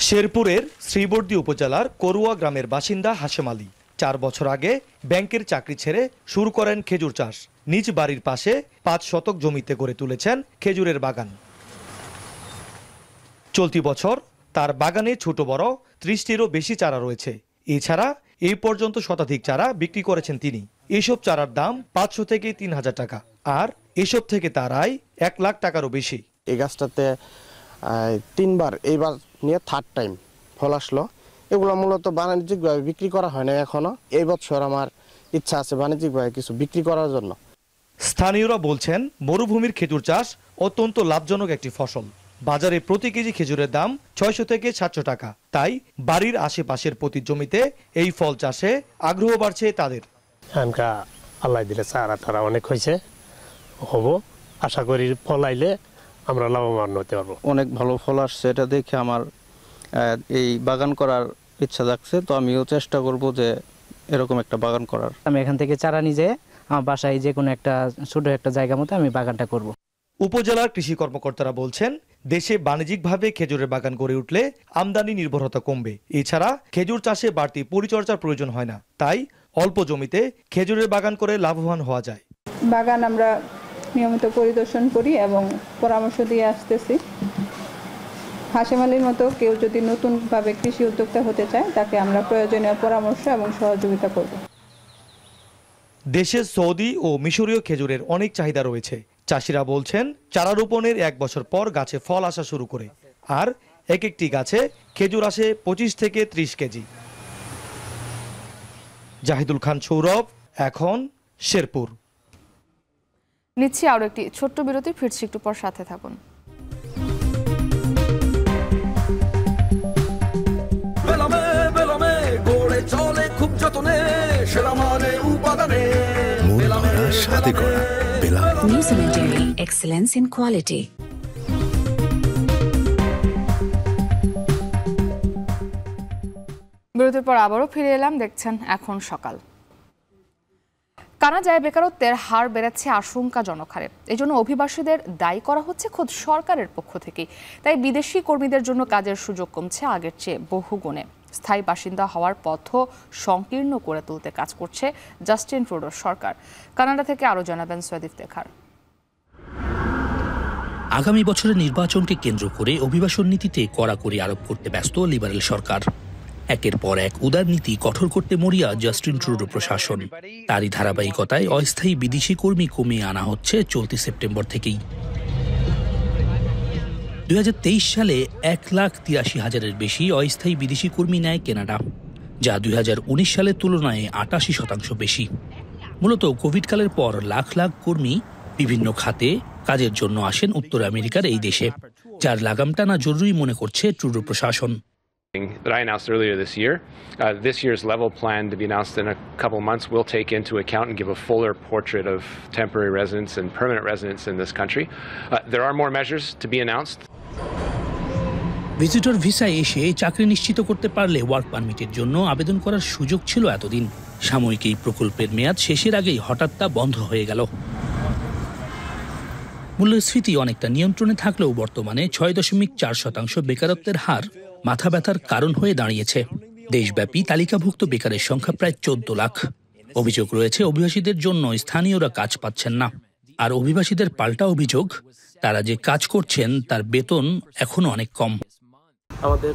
শেরপুরের শ্রীবর্দী উপজেলার করুয়া গ্রামের বাসিন্দা হাশেম আলী 4 বছর আগে ব্যাংকের চাকরি ছেড়ে শুরু করেন খেজুর চাষ। নিজ বাড়ির পাশে 5 শতক জমিতে গড়ে তুলেছেন খেজুরের বাগান। চলতি বছর তার বাগানে ছোট বড় 30টিরও বেশি চারা রয়েছে। এছাড়া এই পর্যন্ত শতাধিক চারা বিক্রি করেছেন তিনি। এইসব চারার দাম 500 থেকে 3000 টাকা, আর এসব থেকে তার আয় 1 লাখ টাকারও বেশি। এই গাছটাতে 3বার, এইবার নিয়ে 3rd টাইম ফল আসলো। এগুলো মূলত বাণিজ্যিকভাবে বিক্রি করা হয় না এখনো। এই বছর আমার ইচ্ছা আছে বাণিজ্যিকভাবে কিছু বিক্রি করার জন্য। স্থানীয়রা বলছেন মরুভূমির খেজুর চাষ অত্যন্ত লাভজনক একটি ফসল। বাজারে প্রতি কেজি খেজুরের দাম 600 থেকে 700 টাকা। তাই বাড়ির আশেপাশের প্রতি জমিতে এই ফল চাষে আগ্রহ বাড়ছে তাদের। আল্লাহ দিলে চারা টারা অনেক হয়েছে, হব আশা করি ফল আইলে আমরা লাভবান হতে পারবো। অনেক ভালো ফল আসছে, এটা দেখে আমার এই বাগান করার ইচ্ছা জাগছে। তো আমিও চেষ্টা করব যে এরকম একটা বাগান করার। আমি এখান থেকে চারা নিয়ে আমার বাসায় যে কোনো একটা ছোট একটা জায়গা মতো আমি বাগানটা করব। উপজেলার কৃষি কর্মকর্তারা বলছেন, দেশে বাণিজ্যিকভাবে খেজুরের বাগান গড়ে উঠলে আমদানি নির্ভরতা কমবে। এছাড়া খেজুর চাষে বাড়তি পরিচর্যার প্রয়োজন হয় না, তাই অল্প জমিতে খেজুরের বাগান করে লাভবান হওয়া যায়। বাগান আমরা নিয়মিত পরিদর্শন করি এবং পরামর্শ দিয়ে আসতেছি। হাশেম আলীর মতো কেউ যদি নতুনভাবে কৃষি উদ্যোক্তা হতে চায়, তাকে আমরা প্রয়োজনীয় পরামর্শ এবং সহযোগিতা করব। দেশে সৌদি ও মিশরীয় খেজুরের অনেক চাহিদা রয়েছে। চাষিরা বলছেন, চারা রোপণের 1 বছর পর গাছে ফল আসা শুরু করে, আর এক একটি গাছে খেজুর আসে 25 থেকে 30 কেজি। জাহিদুল খান সৌরভ, এখন শেরপুর। নিচ্ছি আরো একটি ছোট্ট বিরতি, ফিরছি একটু পর, সাথে থাকুন। চলে খুব যতনে, সেরা মানে উপাদানে, সাথে করা New Cemetery, excellence in quality. বিরতির পর আবারও ফিরে এলাম, দেখছেন এখন সকাল। কানাডায় বেকারত্বের হার বেড়েছে আশঙ্কাজনক হারে। এজন্য অভিবাসীদের দায়ী করা হচ্ছে খোদ সরকারের পক্ষ থেকে। তাই বিদেশি কর্মীদের জন্য কাজের সুযোগ কমছে আগের চেয়ে বহুগুণে। স্থায়ী বাসিন্দা হওয়ার পথও সংকীর্ণ করে তুলতে কাজ করছে জাস্টিন ট্রুডোর সরকার। কানাডা থেকে আরও জানাবেন সৈয়দ ইফতেখার। আগামী বছরের নির্বাচনকে কেন্দ্র করে অভিবাসন নীতিতে কড়াকড়ি আরোপ করতে ব্যস্ত লিবারেল সরকার। একের পর এক উদার নীতি কঠোর করতে মরিয়া জাস্টিন ট্রুডো প্রশাসন। তারই ধারাবাহিকতায় অস্থায়ী বিদেশি কর্মী কমিয়ে আনা হচ্ছে চলতি সেপ্টেম্বর থেকেই। 2023 সালে 1,83,000-এর বেশি অস্থায়ী বিদেশি কর্মী নেয় কানাডা, যা 2019 সালের তুলনায় 88% বেশি। মূলত কোভিডকালের পর লাখ লাখ কর্মী বিভিন্ন খাতে কাজের জন্য আসেন উত্তর আমেরিকার এই দেশে, যার লাগাম টানা জরুরি মনে করছে ট্রুডো প্রশাসন। That I announced earlier this year. This year's level plan, to be announced in a couple months, will take into account and give a fuller portrait of temporary residents and permanent residents in this country. There are more measures to be announced. Visitor ভিসায় এসে চাকরি নিশ্চিত করতে পারলে work পারমিটের জন্য আবেদন করার সুযোগ ছিল এতদিন। সাময়িক এই প্রকল্পের মেয়াদ শেষের আগেই হঠাৎ তা বন্ধ হয়ে গেল। মূল্যস্ফীতি অনেকটা নিয়ন্ত্রণে থাকলেও বর্তমানে 6.4% বেকারত্বের হার মাথা ব্যথার কারণ হয়ে দাঁড়িয়েছে। দেশব্যাপী তালিকাভুক্ত বেকারের সংখ্যা প্রায় 14 লাখ। অভিযোগ রয়েছে অভিবাসীদের জন্য স্থানীয়রা কাজ পাচ্ছেন না। আর অভিবাসীদের পাল্টা অভিযোগ, তারা যে কাজ করছেন তার বেতন এখনো অনেক কম। আমাদের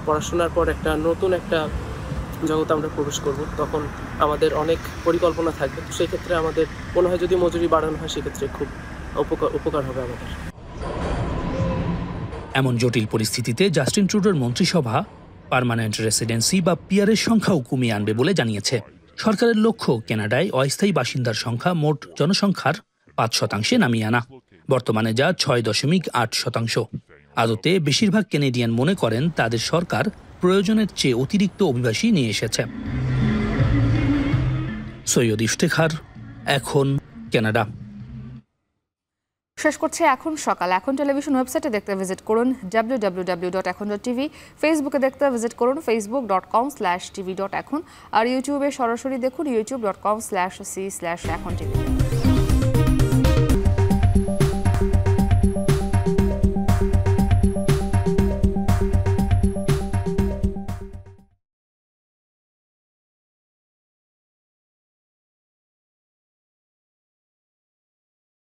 পড়াশোনার পর নতুন একটা জগতে আমরা প্রবেশ করব, তখন আমাদের অনেক পরিকল্পনা থাকবে। সেই ক্ষেত্রে আমাদের মনে হয় যদি মজুরি বাড়ানো হয় সেক্ষেত্রে খুব উপকার হবে আমাদের। এমন জটিল পরিস্থিতিতে জাস্টিন ট্রুডোর মন্ত্রিসভা পার্মানেন্ট রেসিডেন্সি বা পিআরের সংখ্যাও কমিয়ে আনবে বলে জানিয়েছে। সরকারের লক্ষ্য কানাডায় অস্থায়ী বাসিন্দার সংখ্যা মোট জনসংখ্যার 5% নামিয়ে আনা, বর্তমানে যা 6.8%। আদতে বেশিরভাগ কানাডিয়ান মনে করেন তাদের সরকার প্রয়োজনের চেয়ে অতিরিক্ত অভিবাসী নিয়ে এসেছে। সৈয়দ ইফতেখার, এখন কানাডা। শেষ করছে এখন সকাল। এখন টেলিভিশন ওয়েবসাইটে দেখতে ভিজিট করুন www.ekhon.tv, ফেসবুকে দেখতে ভিজিট করুন facebook.com/tv.ekhon, আর ইউটিউবে সরাসরি দেখুন youtube.com/c/ekhon tv।